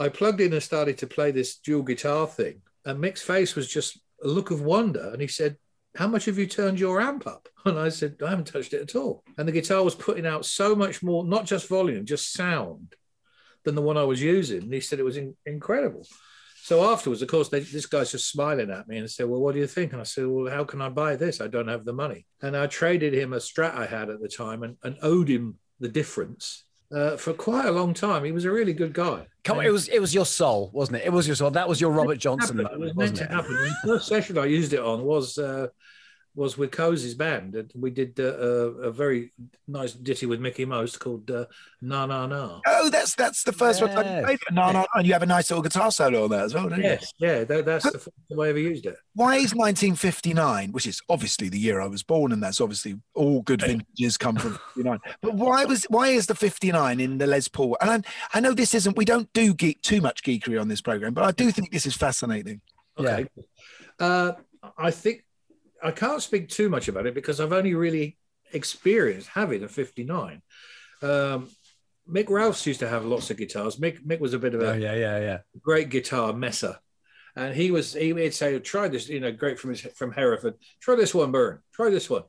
I plugged in and started to play this dual guitar thing. And Mick's face was just a look of wonder, and he said, how much have you turned your amp up? And I said, I haven't touched it at all. And the guitar was putting out so much more, not just volume, just sound, than the one I was using. And he said it was incredible. So afterwards, of course, this guy's just smiling at me and said, well, what do you think? And I said, well, how can I buy this? I don't have the money. And I traded him a Strat I had at the time and owed him the difference. for quite a long time. He was a really good guy. Come on, it was your soul, wasn't it? It was your soul. That was your Robert Johnson moment, it was meant to happen. The first session I used it on was with Cozy's band, and we did a very nice ditty with Mickey Most called "Na Na Na." Oh, that's the first one I played. No, no, and you have a nice little guitar solo on that as well, don't you? Yes, yeah, that's the first time I ever used it. Why is 1959, which is obviously the year I was born, and that's obviously all good vintages come from 59. But why is the 59 in the Les Paul? And I know this isn't, we don't do too much geekery on this program, but I do think this is fascinating. Okay, I think. I can't speak too much about it because I've only really experienced having a 59. Mick Ralphs used to have lots of guitars. Mick was a bit of a great guitar messer, and he'd say, "Try this, great from Hereford. Try this one, Byrne. Try this one.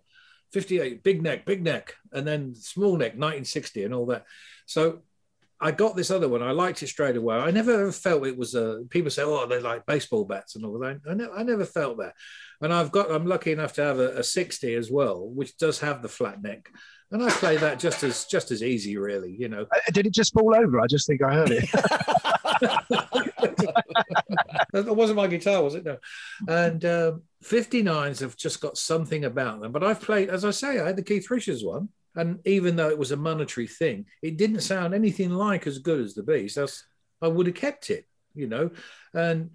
58, big neck, and then small neck, 1960, and all that." So I got this other one. I liked it straight away. I never ever felt it was people say, "Oh, they're like baseball bats and all that." I never felt that. And I'm lucky enough to have a 60 as well, which does have the flat neck. And I play that just as easy, really, Did it just fall over? I just think I heard it. That wasn't my guitar, was it? No. And 59s have just got something about them. But I've played, as I say, I had the Keith Richards one. And even though it was a monetary thing, it didn't sound anything like as good as the Beast. I would have kept it, And,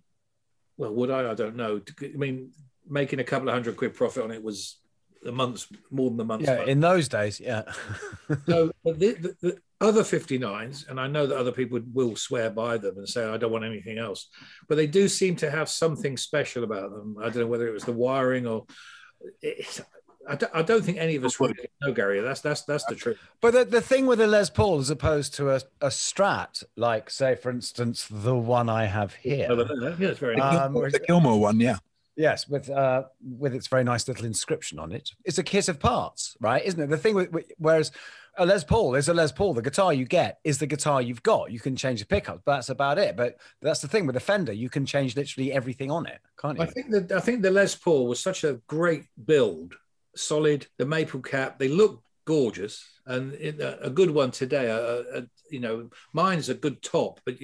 well, would I? I don't know. I mean, making a couple of £100 profit on it was more than a month's money. In those days, So the other 59s, and I know that other people will swear by them and say, I don't want anything else, but they do seem to have something special about them. I don't know whether it was the wiring or... I don't think any of us really know, Gary. That's the truth. But the thing with a Les Paul, as opposed to a Strat, like, say, for instance, the one I have here. Yeah, it's very the Gilmore one, yeah. Yes, with its very nice little inscription on it. It's a kit of parts, right? Isn't it? The thing whereas a Les Paul is a Les Paul. The guitar you get is the guitar you've got. You can change the pickups, but that's about it. But that's the thing with a Fender. You can change literally everything on it, can't you? I think the Les Paul was such a great build. Solid, the maple cap, they look gorgeous, and a good one today. Mine's a good top, but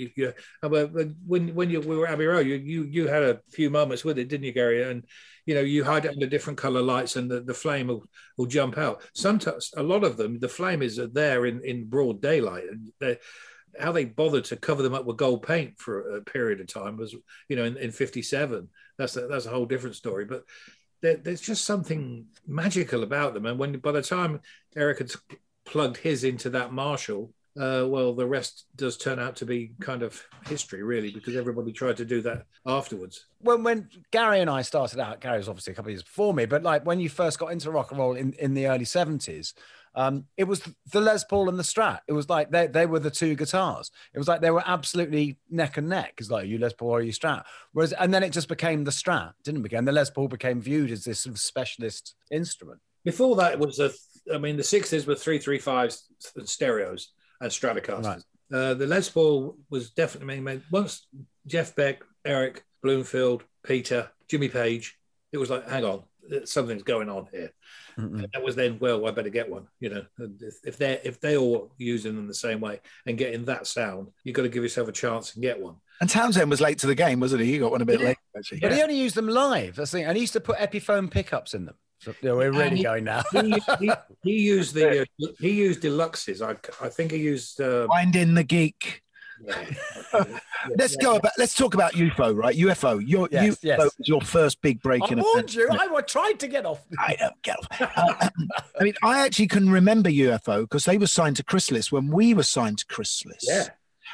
when we were at Abbey Road, you had a few moments with it, didn't you, Gary? And you hide it under different color lights, and the flame will jump out. Sometimes, a lot of them, the flame is there in broad daylight, and how they bothered to cover them up with gold paint for a period of time was, in 57. That's a whole different story, but. There's just something magical about them, and by the time Eric had plugged his into that Marshall, the rest does turn out to be kind of history, really, because everybody tried to do that afterwards. When Gary and I started out, Gary was obviously a couple of years before me, but like when you first got into rock and roll in the early 70s, it was the Les Paul and the Strat. It was like they were the two guitars. It was like they were absolutely neck and neck. It's like, you Les Paul or you Strat. And then it just became the Strat, didn't it? Begin the Les Paul became viewed as this sort of specialist instrument. Before that, it was the 60s were 335s and stereos and Stratocasters. Right. The Les Paul was definitely made once Jeff Beck, Eric Bloomfield, Peter, Jimmy Page. It was like, hang on, something's going on here. Mm-hmm. That was then, well, I better get one. If they're all using them the same way and getting that sound, you've got to give yourself a chance and get one. And Townsend was late to the game, wasn't he? He got one a bit late, actually. But he only used them live, that's the thing. And he used to put Epiphone pickups in them. So, we're really going now. he used deluxes. I think he used Wind in the Geek. Let's talk about UFO, right? UFO. UFO was your first big break in. I warned you. I tried to get off. I don't get off. I mean, I actually can remember UFO because they were signed to Chrysalis when we were signed to Chrysalis.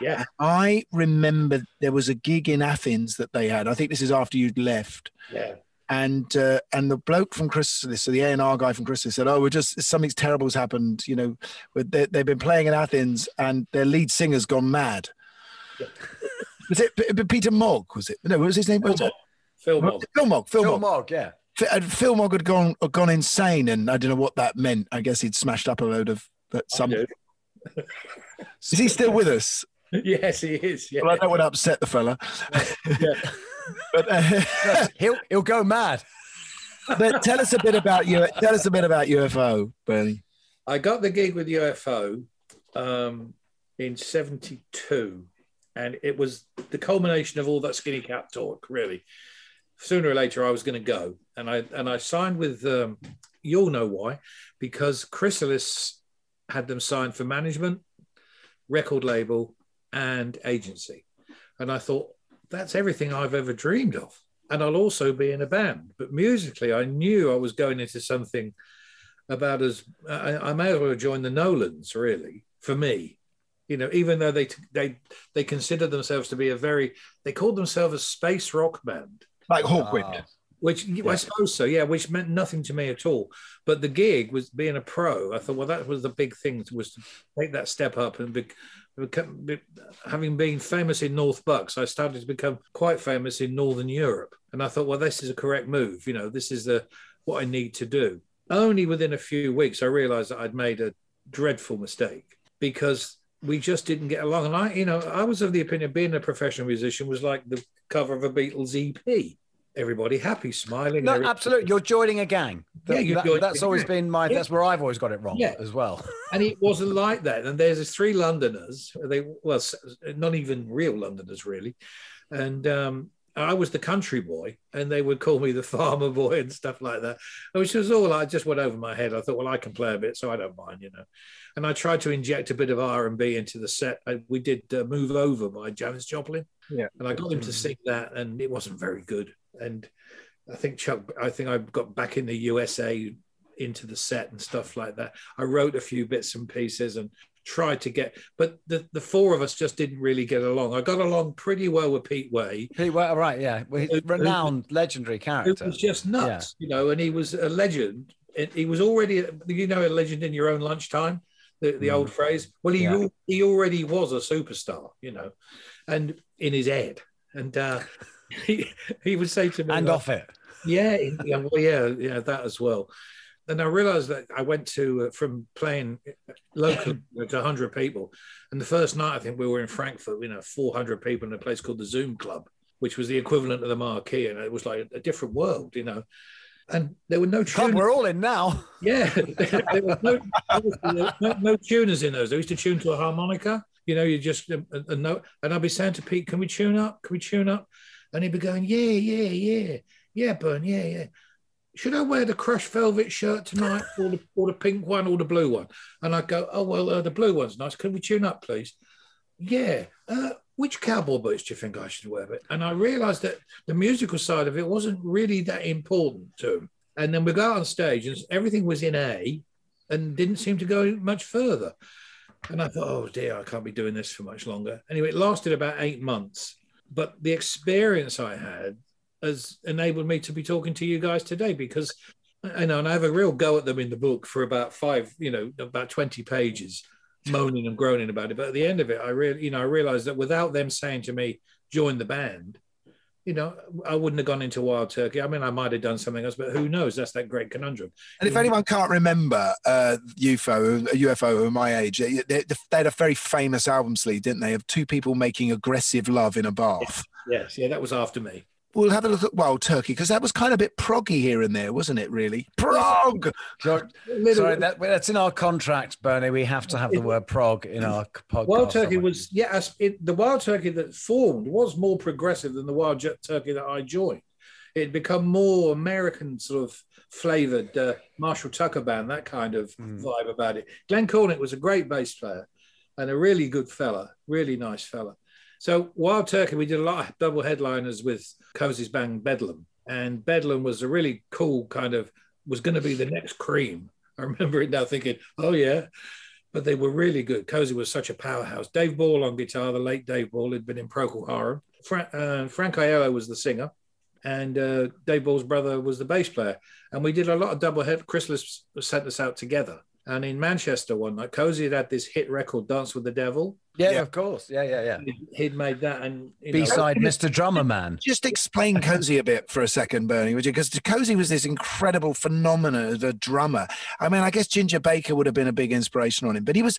Yeah. I remember there was a gig in Athens that they had. I think this is after you'd left. Yeah. And the bloke from Chrysalis, so the A&R guy from Chrysalis said, "Oh, something terrible has happened. They've been playing in Athens and their lead singer's gone mad." Yeah. Was it Peter Mogg? Was it? No, what was his name? Phil Mogg. Phil Mogg, yeah. Phil Mogg had gone insane, and I don't know what that meant. I guess he'd smashed up a load of something. Is he still with us? Yes, he is. Yeah. Well, I don't want to upset the fella. Yeah. But he'll go mad. But tell us a bit about UFO, Bernie. I got the gig with UFO in 72. And it was the culmination of all that Skinny Cat talk, really. Sooner or later, I was going to go. And I signed with, you'll know why, because Chrysalis had them signed for management, record label, and agency. And I thought, that's everything I've ever dreamed of. And I'll also be in a band. But musically, I knew I was going into something about as, I may as well have joined the Nolans, really, for me. You know, even though they considered themselves to be they called themselves a space rock band. Like Hawkwind. Which, yeah. I suppose so, yeah, which meant nothing to me at all. But the gig was being a pro. I thought, well, that was the big thing, was to take that step up and having been famous in North Bucks, I started to become quite famous in Northern Europe. And I thought, well, this is a correct move. You know, this is what I need to do. Only within a few weeks, I realized that I'd made a dreadful mistake because we just didn't get along. And I was of the opinion being a professional musician was like the cover of a Beatles EP. Everybody happy, smiling. No, absolutely. You're joining a gang. That's always been that's where I've always got it wrong as well. And it wasn't like that. And there's 3 Londoners. Not even real Londoners, really. And I was the country boy, and they would call me the farmer boy and stuff like that, which was all I just went over my head. I thought, well, I can play a bit, so I don't mind, you know. And I tried to inject a bit of R&B into the set. We did Move Over by Janis Joplin. Yeah. And I got him to sing that, and it wasn't very good. And I think I got back in the USA into the set and stuff like that. I wrote a few bits and pieces and tried to but the 4 of us just didn't really get along. I got along pretty well with Pete Way. Pete Way, right, yeah. Renowned, legendary character. It was just nuts, you know, and he was a legend. He was already, a legend in your own lunchtime, the old phrase. Well, he already was a superstar, you know, and in his head. And he would say to me, and off it. Yeah, that as well. And I realized that I went from playing locally to 100 people. And the first night, I think we were in Frankfurt, 400 people in a place called the Zoom Club, which was the equivalent of the Marquee. And it was like a different world, you know. And there were no tuners. We're all in now. Yeah. There was no tuners in those. They used to tune to a harmonica. You know, you just a note. And I'd be saying to Pete, can we tune up? Can we tune up? And he'd be going, yeah, Bern, yeah. Should I wear the crushed velvet shirt tonight, or the pink one, or the blue one? And I'd go, oh, well, the blue one's nice. Can we tune up, please? Yeah. Which cowboy boots do you think I should wear? And I realised that the musical side of it wasn't really that important to him. And then we got on stage, and everything was in A, and didn't seem to go much further. And I thought, oh, dear, I can't be doing this for much longer. Anyway, it lasted about 8 months. But the experience I had has enabled me to be talking to you guys today, because and I have a real go at them in the book for about 20 pages, moaning and groaning about it. But at the end of it, I realized that without them saying to me, join the band, I wouldn't have gone into Wild Turkey. I mean, I might have done something else, but who knows? That's that great conundrum. And if anyone can't remember UFO of my age, they had a very famous album sleeve, didn't they, of 2 people making aggressive love in a bath. Yes, that was after me. We'll have a look at Wild Turkey, because that was kind of a bit proggy here and there, wasn't it, really? Prog! Sorry, that's in our contract, Bernie. We have to have the word prog in our podcast. Wild Turkey was, the Wild Turkey that formed was more progressive than the Wild Turkey that I joined. It had become more American sort of flavoured, Marshall Tucker band, that kind of vibe about it. Glenn Cornick was a great bass player and a really good fella, really nice fella. So Wild Turkey, we did a lot of double headliners with Cozy's band Bedlam. And Bedlam was a really cool was going to be the next Cream. I remember it now thinking, oh yeah, but they were really good. Cozy was such a powerhouse. Dave Ball on guitar, the late Dave Ball, had been in Procol Harum. Frank Aiello was the singer, and Dave Ball's brother was the bass player. And we did a lot of double head. Chrysalis sent us out together. And in Manchester one night, Cozy had this hit record, Dance with the Devil. Yeah, of course. Yeah. He'd made that. And B-side, Mr. Drummer Man. Just explain Cozy a bit for a second, Bernie, would you? Because Cozy was this incredible phenomenon as a drummer. I mean, I guess Ginger Baker would have been a big inspiration on him, but he was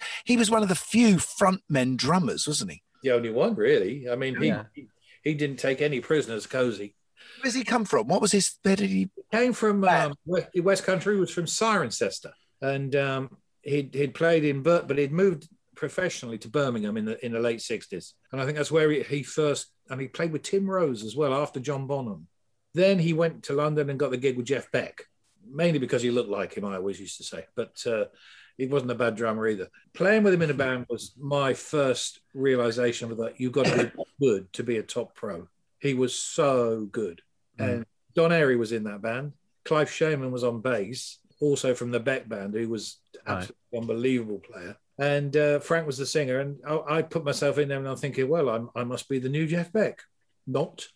one of the few frontmen drummers, wasn't he? The only one, really. I mean, he didn't take any prisoners, Cozy. Where does he come from? Where did he? He came from West Country. He was from Cirencester. And he'd played in Burt, but he'd moved professionally to Birmingham in the late 60s. And I think that's where he first, and he played with Tim Rose as well after John Bonham. Then he went to London and got the gig with Jeff Beck, mainly because he looked like him, I always used to say. But he wasn't a bad drummer either. Playing with him in a band was my first realization of that you've got to be good to be a top pro. He was so good. And Don Airey was in that band. Clive Shaman was on bass, also from the Beck band, who was absolutely unbelievable player. And Frank was the singer. And I put myself in there and I'm thinking, well, I must be the new Jeff Beck. Not.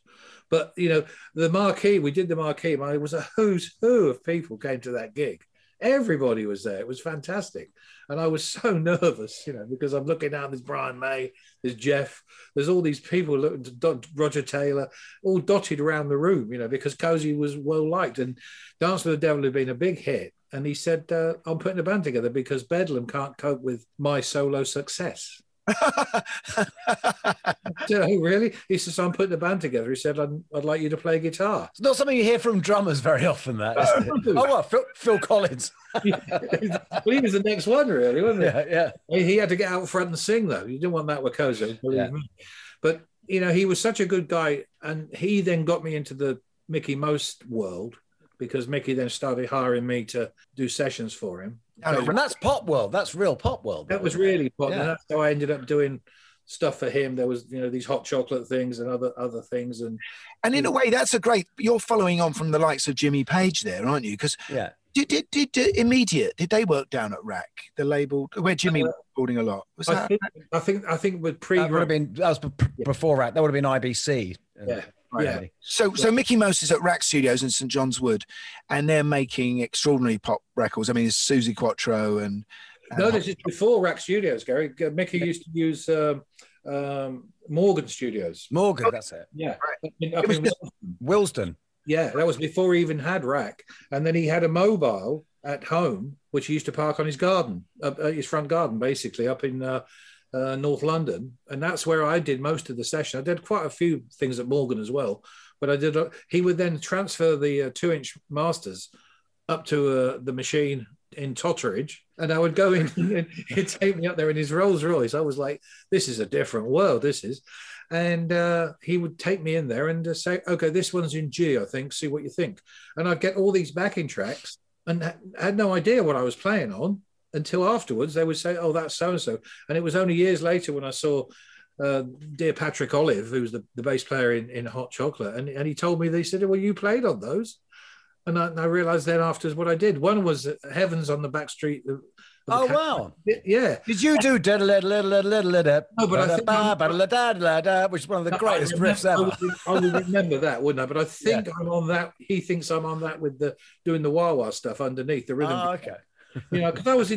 But, you know, the marquee, we did the marquee. It was a who's who of people came to that gig. Everybody was there. It was fantastic. And I was so nervous, you know, because I'm looking out, there's Brian May, there's Jeff, there's all these people, Roger Taylor, all dotted around the room, you know, because Cozy was well liked. And Dance with the Devil had been a big hit. And he said, I'm putting a band together because Bedlam can't cope with my solo success. So, really? He says, I'm putting a band together. He said, I'd like you to play guitar. It's not something you hear from drummers very often, that, isn't it? Oh, what, Phil Collins? Well, he was the next one, really, wasn't he? Yeah. He had to get out front and sing, though. You didn't want that with Kozo, believe me. But, you know, he was such a good guy. And he then got me into the Mickey Most world, because Mickey then started hiring me to do sessions for him. And that's pop world. That's real pop world. That was really pop. Yeah. And that's how I ended up doing stuff for him. There was, you know, these hot chocolate things and other things. And in a way, that's a great, you're following on from the likes of Jimmy Page there, aren't you? Because did Immediate, did they work down at Rack, the label, where Jimmy was recording a lot? Was that? I think with that would have been, that was before Rack. That would have been IBC. Yeah. Right. Yeah. So Mickey Most is at Rack Studios in St John's Wood, and they're making extraordinary pop records. I mean, it's Susie Quattro and no, this is before Rack Studios, Gary. Mickey used to use Morgan Studios. Morgan, that's it. Yeah, right. Up in Willesden. Yeah, that was before he even had Rack, and then he had a mobile at home, which he used to park on his garden, his front garden, basically up in North London, and that's where I did most of the session. I did quite a few things at Morgan as well, but he would then transfer the 2-inch masters up to the machine in Totteridge, and I would go in and he'd take me up there in his Rolls Royce. I was like, this is a different world, this is. And he would take me in there and say, okay, this one's in G, I think, see what you think. And I'd get all these backing tracks and had no idea what I was playing on until afterwards. They would say, oh, that's so-and-so. And it was only years later when I saw dear Patrick Olive, who was the bass player in Hot Chocolate, and he told me, they said, well, you played on those. And I realised then afterwards what I did. One was Heavens on the Back Street. Oh, wow. Yeah. Did you do No, but I think which is one of the greatest riffs ever. I would remember that, wouldn't I? But I think I'm on that. He thinks I'm on that with doing the wah-wah stuff underneath the rhythm. Oh, okay. You know, because I was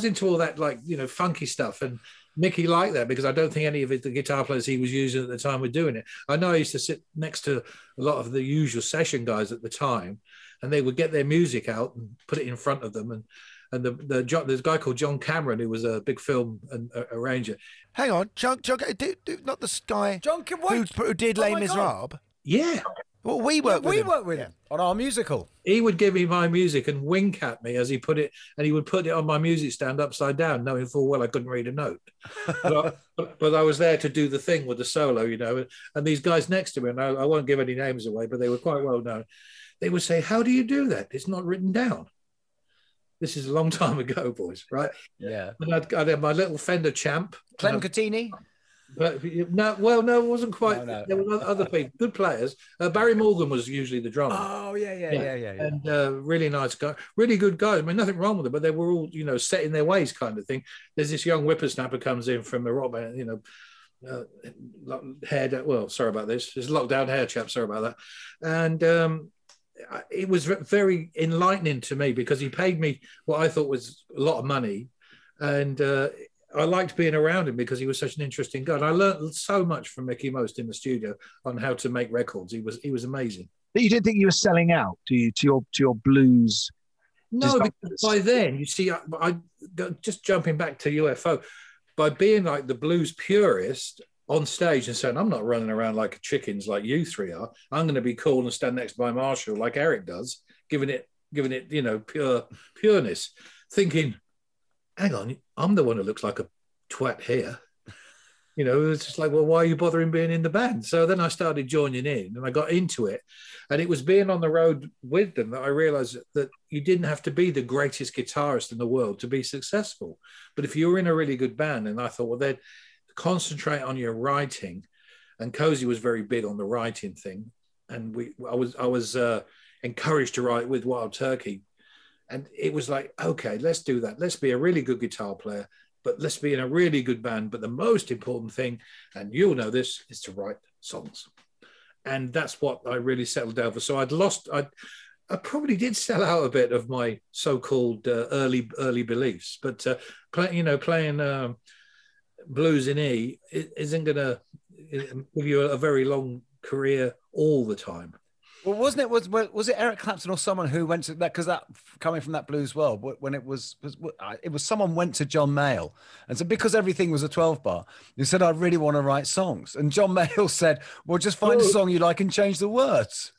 into all that, like, you know, funky stuff, and Mickey liked that because I don't think any of the guitar players he was using at the time were doing it. I know I used to sit next to a lot of the usual session guys at the time, and they would get their music out and put it in front of them. And there's a guy called John Cameron, who was a big film arranger. Hang on, John, not the guy who did Les Miserables? Yeah. Well, we worked with him on our musical. He would give me my music and wink at me as he put it, and he would put it on my music stand upside down, knowing full well I couldn't read a note. But I was there to do the thing with the solo, you know. And these guys next to me, and I won't give any names away, but they were quite well known. They would say, "How do you do that? It's not written down." This is a long time ago, boys, right? Yeah. And I'd have my little Fender Champ. Clem Catini? But no, it wasn't quite. No. There were other people, good players. Barry Morgan was usually the drummer. Oh, yeah. And really nice guy, really good guys. I mean, nothing wrong with them, but they were all, you know, set in their ways kind of thing. There's this young whippersnapper comes in from the rock band, you know, hair down. Well, sorry about this. There's lockdown hair, chap. Sorry about that. And it was very enlightening to me because he paid me what I thought was a lot of money, and I liked being around him because he was such an interesting guy. And I learned so much from Mickey Most in the studio on how to make records. He was amazing. But you didn't think you were selling out, do you, to your blues? No, because by then, you see, I just jumping back to UFO, by being like the blues purist on stage and saying, I'm not running around like chickens like you three are. I'm going to be cool and stand next to my Marshall like Eric does, giving it, you know, pureness, thinking, hang on, I'm the one who looks like a twat here. You know, it was just like, well, why are you bothering being in the band? So then I started joining in and I got into it. And it was being on the road with them that I realized that you didn't have to be the greatest guitarist in the world to be successful. But if you were in a really good band, and I thought, well, they'd concentrate on your writing. And Cozy was very big on the writing thing. And I was encouraged to write with Wild Turkey. And it was like, okay, let's do that. Let's be a really good guitar player, but let's be in a really good band. But the most important thing, and you'll know this, is to write songs. And that's what I really settled down for. So I probably did sell out a bit of my so-called early beliefs, but playing blues in E isn't going to give you a very long career all the time. Well, was it Eric Clapton or someone who went to that, because that coming from that blues world, when it was someone went to John Mayall and said, because everything was a 12-bar, he said, I really want to write songs. And John Mayall said, well, just find a song you like and change the words.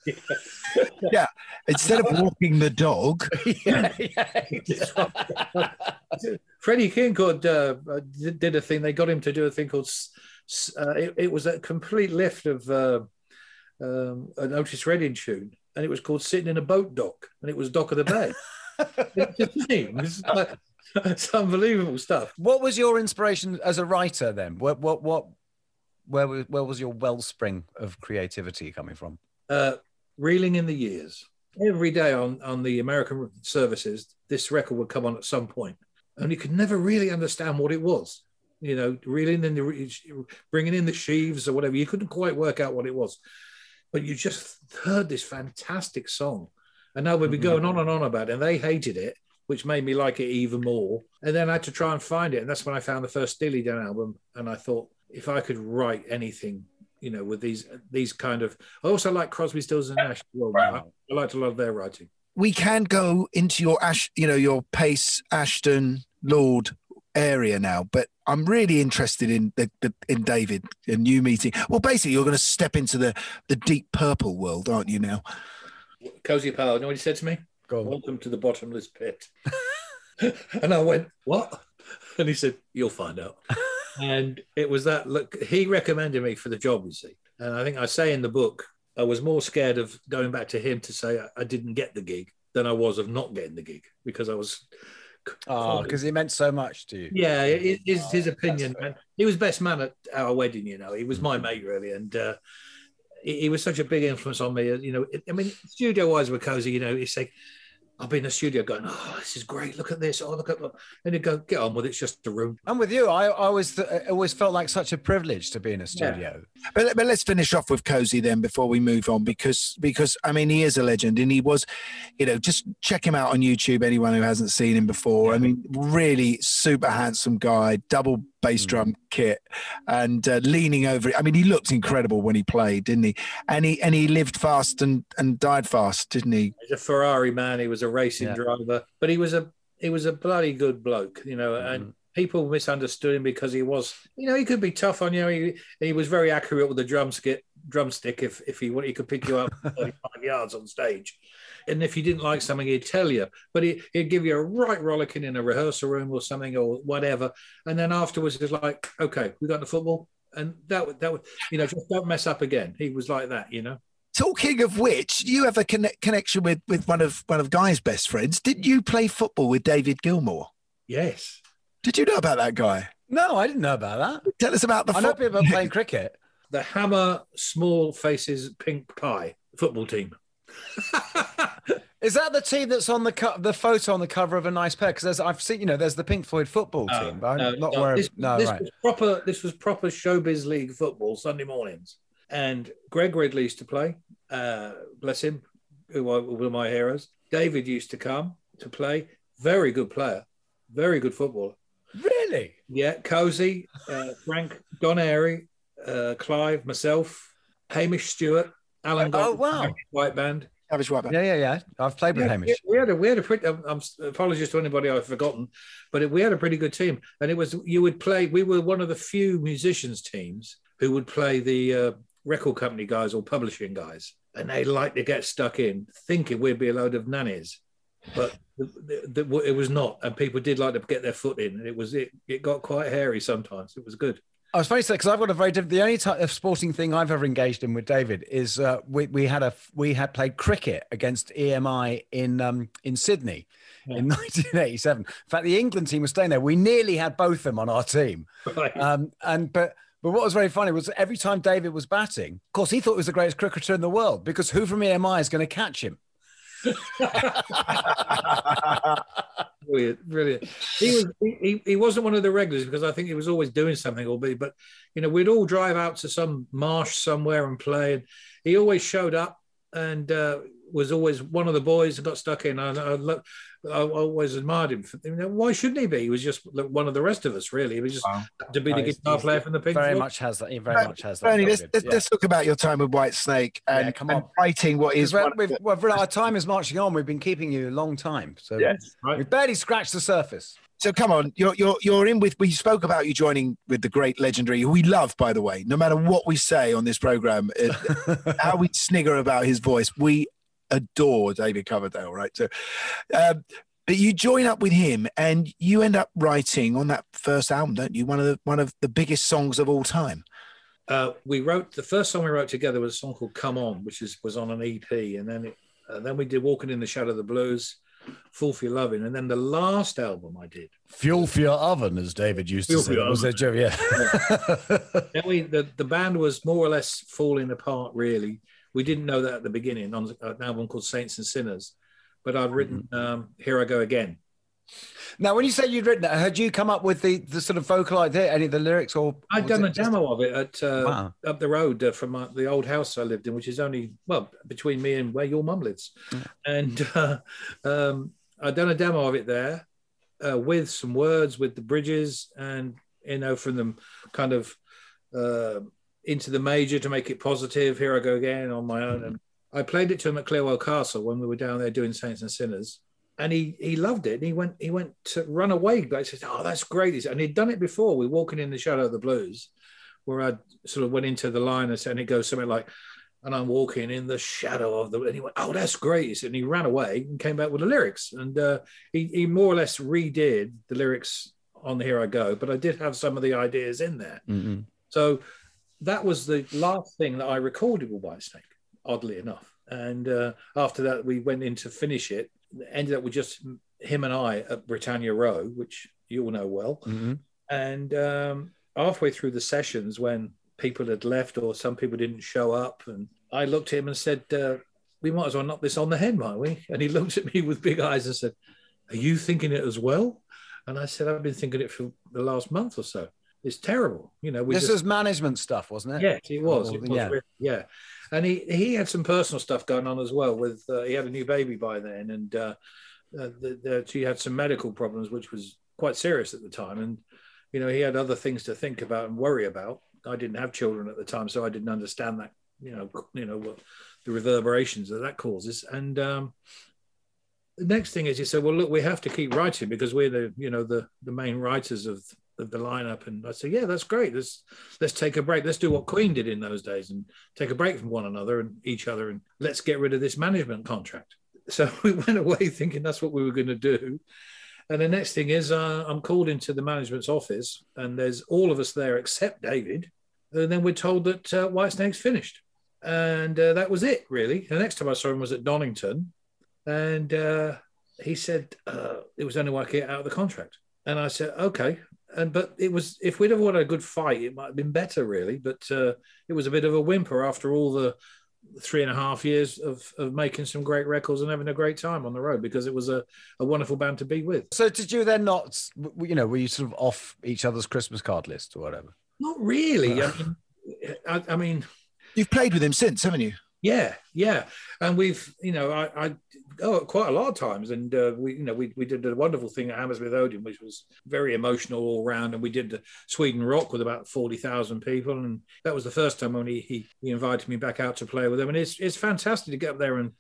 Yeah. Instead of walking the dog. Freddie King did a thing. They got him to do a thing called, it was a complete lift of an Otis Redding tune, and it was called Sitting in a Boat Dock, and it was Dock of the Bay. It's unbelievable stuff. What was your inspiration as a writer then? Where was your wellspring of creativity coming from? Reeling in the Years. Every day on the American services, this record would come on at some point, and you could never really understand what it was. You know, bringing in the sheaves or whatever, you couldn't quite work out what it was. But you just heard this fantastic song. And now we'd be going on and on about it. And they hated it, which made me like it even more. And then I had to try and find it. And that's when I found the first Steely Dan album. And I thought, if I could write anything, you know, with these kind of... I also like Crosby, Stills and Nash. Well, wow. I liked a lot of their writing. We can go into your Pace, Ashton, Lord area now, but I'm really interested in David and you meeting. Well, basically, you're going to step into the Deep Purple world, aren't you now? Cozy Powell, you know what he said to me? Go on. Welcome to the bottomless pit. And I went, what? And he said, you'll find out. And it was that, look, he recommended me for the job, you see. And I think I say in the book, I was more scared of going back to him to say I didn't get the gig than I was of not getting the gig, because I was... Oh, because he meant so much to you. Yeah, his opinion. Man. He was best man at our wedding, you know. He was my mate, really. And he was such a big influence on me. You know, I mean, studio-wise with Cozy, you know, he's like, I'll be in the studio going, oh, this is great. Look at this. Oh, look at that. And he'd go, get on with it. It's just a room. I'm with you. I always felt like such a privilege to be in a studio. Yeah. But let's finish off with Cozy then before we move on, because I mean, he is a legend, and he was, you know, just check him out on YouTube, anyone who hasn't seen him before. I mean, really super handsome guy, double bass drum kit, and leaning over it. I mean, he looked incredible when he played, didn't he? And he lived fast and died fast, didn't he? He's a Ferrari man. He was a racing driver, but he was a bloody good bloke, you know. And people misunderstood him because he was, you know, he could be tough on you. He was very accurate with the drumstick. If he could pick you up 35 yards on stage. And if you didn't like something, he'd tell you. But he'd give you a right rollicking in a rehearsal room or something or whatever. And then afterwards, it's like, okay, we got the football. And that would, you know, just don't mess up again. He was like that, you know. Talking of which, you have a connection with one of Guy's best friends. Did you play football with David Gilmour? Yes. Did you know about that guy? No, I didn't know about that. Tell us about I know people playing cricket. The Hammer Small Faces Pink Pie football team. Is that the team that's on the photo on the cover of A Nice Pair? Because I've seen, you know, there's the Pink Floyd football team. But I'm not aware of. This was proper Showbiz League football Sunday mornings, and Greg Ridley used to play. Bless him, who were one of my heroes. David used to come to play. Very good player, very good footballer. Really? Yeah, Cozy, Frank, Don Airy, Clive, myself, Hamish Stewart, Alan. Oh wow! White Band. Average White Band. Yeah. I've played with Hamish. We had a pretty. Apologies to anybody I've forgotten, but we had a pretty good team. And it was you would play. We were one of the few musicians teams who would play the record company guys or publishing guys, and they like to get stuck in, thinking we'd be a load of nannies. but it was not, and people did like to get their foot in, and it got quite hairy sometimes. It was good. I was funny to say, because I've got a very different. The only type of sporting thing I've ever engaged in with David is we had played cricket against EMI in Sydney in 1987. In fact, the England team was staying there. We nearly had both of them on our team. Right. But what was very funny was every time David was batting, of course, he thought he was the greatest cricketer in the world because who from EMI is going to catch him? Brilliant. He wasn't one of the regulars because I think he was always doing something, but we'd all drive out to some marsh somewhere and play, and he always showed up and was always one of the boys that got stuck in. I always admired him. Why shouldn't he be? He was just one of the rest of us, really. He was just to be the guitar player from the Pink Floyd. Very much has that. He very much has that. Bernie, let's talk about your time with Whitesnake and writing what is. Our time is marching on. We've been keeping you a long time, so we've barely scratched the surface. So come on, you're in with. We spoke about you joining with the great legendary, who we love, by the way. No matter what we say on this program, how we snigger about his voice, we adore David Coverdale, right? So, but you join up with him, and you end up writing on that first album, don't you? One of the biggest songs of all time. We wrote the first song we wrote together was a song called "Come On," which was on an EP, and then we did "Walking in the Shadow of the Blues," "Fool for Your Loving," and then the last album I did, "Fuel for Your Oven," as David used to say. Was that Joe? Yeah. Then the band was more or less falling apart. Really, we didn't know that at the beginning on an album called "Saints and Sinners," but I'd written "Here I Go Again." Now, when you say you'd written it, had you come up with the sort of vocal idea, any of the lyrics, or I'd done a demo of it at up the road from the old house I lived in, which is only between me and where your mum lives, and I'd done a demo of it there with some words, with the bridges, and from them kind of into the major to make it positive. Here I go again on my own, and I played it to him at Clearwell Castle when we were down there doing Saints and Sinners. And he loved it. And he went to run away. But he said, "Oh, that's great." And he'd done it before. We're Walking in the Shadow of the Blues, where I sort of went into the line and it goes something like, "And I'm walking in the shadow of the," and he went, "Oh, that's great." And he ran away and came back with the lyrics. And he more or less redid the lyrics on Here I Go, but I did have some of the ideas in there. Mm-hmm. So that was the last thing that I recorded with Whitesnake, oddly enough. And after that, we went in to finish it. Ended up with just him and I at Britannia Row, which you all know well. Mm-hmm. And halfway through the sessions, when people had left or some people didn't show up, and I looked at him and said, "We might as well knock this on the head, might we?" And he looked at me with big eyes and said, "Are you thinking it as well?" And I said, "I've been thinking it for the last month or so. It's terrible." This was management stuff, wasn't it? Yes, it was. Yeah. And he had some personal stuff going on as well. With he had a new baby by then, and she had some medical problems, which was quite serious at the time. And he had other things to think about and worry about. I didn't have children at the time, so I didn't understand that. What the reverberations that causes. And the next thing is, he said, "Well, look, we have to keep writing because we're the main writers of the lineup." And I said, "Yeah, that's great. Let's take a break. Let's do what Queen did in those days and take a break from one another and each other, and let's get rid of this management contract." So we went away thinking that's what we were going to do. And the next thing is I'm called into the management's office, and there's all of us there except David. And then we're told that Whitesnake's finished. And that was it, really. The next time I saw him was at Donington. And he said it was only one get out of the contract. And I said, "Okay." But it was, if we'd have won a good fight, it might have been better, really. But it was a bit of a whimper after all the 3.5 years of making some great records and having a great time on the road, because it was a wonderful band to be with. So did you then not, were you sort of off each other's Christmas card list or whatever? Not really. I mean, you've played with him since, haven't you? Yeah. And we've, I quite a lot of times. And we did a wonderful thing at Hammersmith Odeon, which was very emotional all round. And we did the Sweden Rock with about 40,000 people. And that was the first time when he invited me back out to play with him. And it's fantastic to get up there and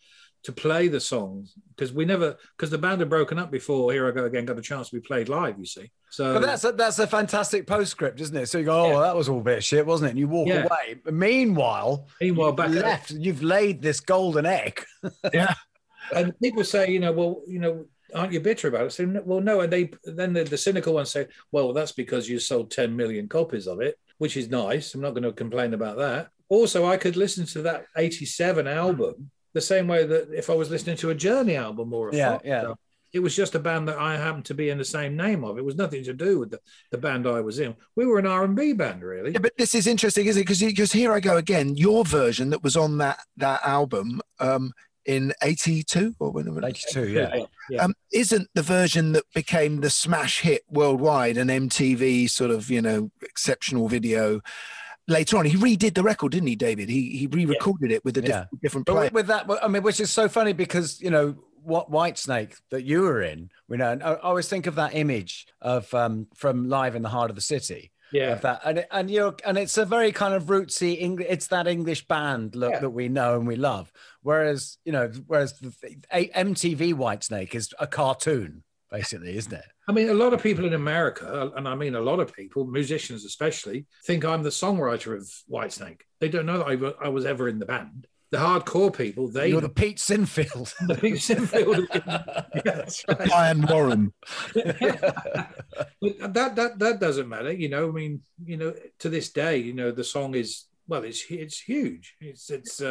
to play the songs, because the band had broken up before Here I Go Again got a chance to be played live, you see. So but that's a fantastic postscript, isn't it? So you go, well, that was all a bit of shit, wasn't it? And you walk away. But meanwhile, back you've laid this golden egg. Yeah. And people say, well, aren't you bitter about it? So, well, no. And then the cynical ones say, well, that's because you sold 10 million copies of it, which is nice. I'm not going to complain about that. Also, I could listen to that 87 album the same way that if I was listening to a Journey album or a Fox album. It was just a band that I happened to be in the same name of. It was nothing to do with the band I was in. We were an R&B band, really. Yeah, but this is interesting, isn't it? Because here I go again. Your version that was on that album in 82 or whenever. 82, yeah. Isn't the version that became the smash hit worldwide, an MTV sort of, exceptional video. Later on, he redid the record, didn't he, David? He re-recorded it with a different player. With that, I mean, which is so funny because, what Whitesnake that you were in, and I always think of that image of from Live in the Heart of the City. Yeah. Of that, and it's a very kind of rootsy it's that English band look that we know and we love. Whereas the MTV Whitesnake is a cartoon, basically, isn't it? I mean, a lot of people in America, and I mean a lot of people, musicians especially, think I'm the songwriter of Whitesnake. They don't know that I was ever in the band. The hardcore people, you're the Pete Sinfield. The Pete Sinfield. That's right. Brian Warren. That doesn't matter, I mean, to this day, the song is, well, it's huge. It's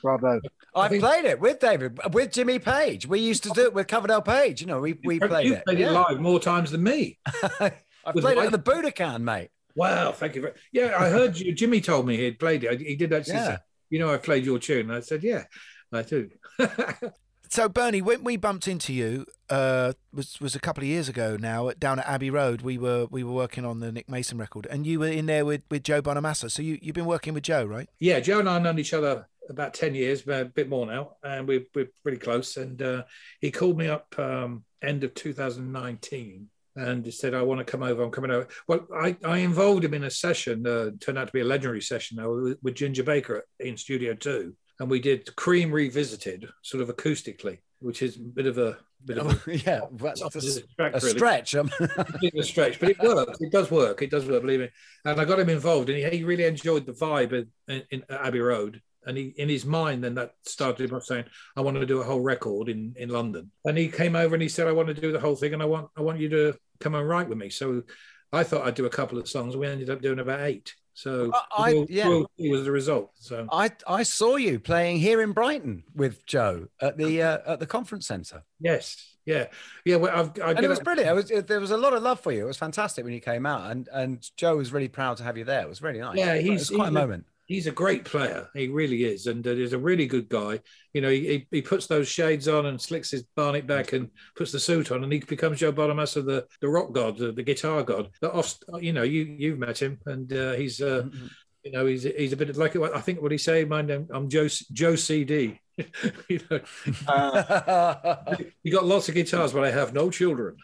bravo. I played it with David, with Jimmy Page. We used to do it with Coverdale Page. We played it. You played it live more times than me. I played it at the Budokan, mate. Wow, thank you. I heard you. Jimmy told me he'd played it. He did actually say, I played your tune. And I said, yeah, I do. So, Bernie, when we bumped into you, was a couple of years ago now, down at Abbey Road. We were working on the Nick Mason record, and you were in there with Joe Bonamassa. So you've been working with Joe, right? Yeah, Joe and I have known each other about 10 years, a bit more now, and we're pretty close. And he called me up end of 2019. And he said, I want to come over. I'm coming over. Well, I involved him in a session, turned out to be a legendary session now, with Ginger Baker in Studio 2. And we did Cream Revisited, sort of acoustically, which is a bit of a stretch. A stretch, but it works. It does work. It does work, believe me. And I got him involved, and he really enjoyed the vibe in Abbey Road. And he, in his mind, then that started him off saying, I want to do a whole record in London. And he came over and he said, I want to do the whole thing, and I want you to come and write with me. So I thought I'd do a couple of songs. We ended up doing about 8. So it was the result. So I saw you playing here in Brighton with Joe at the conference centre. Yes, yeah. Well, and it was brilliant. There was a lot of love for you. It was fantastic when you came out, and Joe was really proud to have you there. It was really nice. Yeah, it's quite a moment. He's a great player. He really is. And he's a really good guy. He puts those shades on and slicks his barnet back and puts the suit on, and he becomes Joe Bonamassa, the rock god, the guitar god. You've met him, and he's he's a bit like, I think what he say, my name, I'm Joe CD. You got lots of guitars, but I have no children.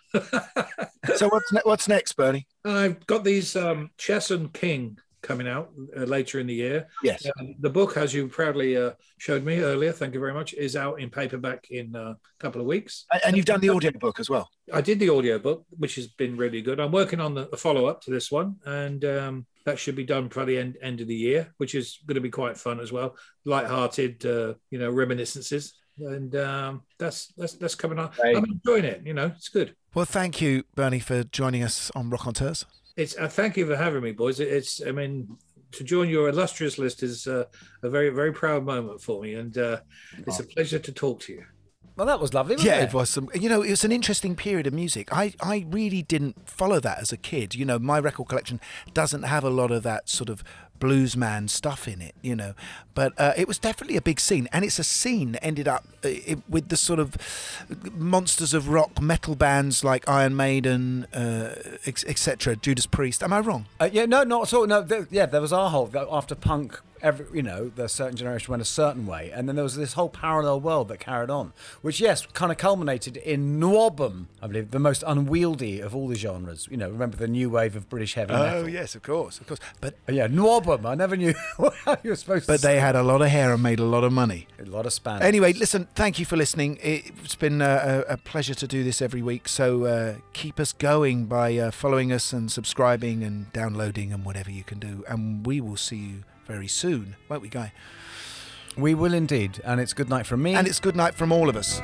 So what's next, Bernie? I've got these Chess and King coming out later in the year. Yes. The book, as you proudly showed me earlier, thank you very much, is out in paperback in a couple of weeks. And you've done the audio book as well? I did the audio book, which has been really good. I'm working on the follow-up to this one, and that should be done by the end of the year, which is going to be quite fun as well. Light-hearted, reminiscences. And that's coming on. Right. I'm enjoying it. It's good. Well, thank you, Bernie, for joining us on Rockonteurs. It's thank you for having me, boys. To join your illustrious list is a very, very proud moment for me, and it's a pleasure to talk to you. Well, that was lovely, wasn't it? Yeah, it was. It was an interesting period of music. I really didn't follow that as a kid. My record collection doesn't have a lot of that sort of bluesman stuff in it, But it was definitely a big scene, and it's a scene that ended up with the sort of monsters of rock metal bands like Iron Maiden, etc. Judas Priest. Am I wrong? No, not at all. No, there was our whole after punk. The certain generation went a certain way, and then there was this whole parallel world that carried on, which kind of culminated in Nwabum, I believe, the most unwieldy of all the genres. Remember the new wave of British heavy metal? Oh yes, of course. But Nwabum, I never knew how you were supposed to. But they had a lot of hair and made a lot of money. A lot of Spanish. Anyway, listen, thank you for listening. It's been a pleasure to do this every week. So keep us going by following us and subscribing and downloading and whatever you can do, and we will see you very soon, won't we, Guy? We will indeed. And it's good night from me. And it's good night from all of us.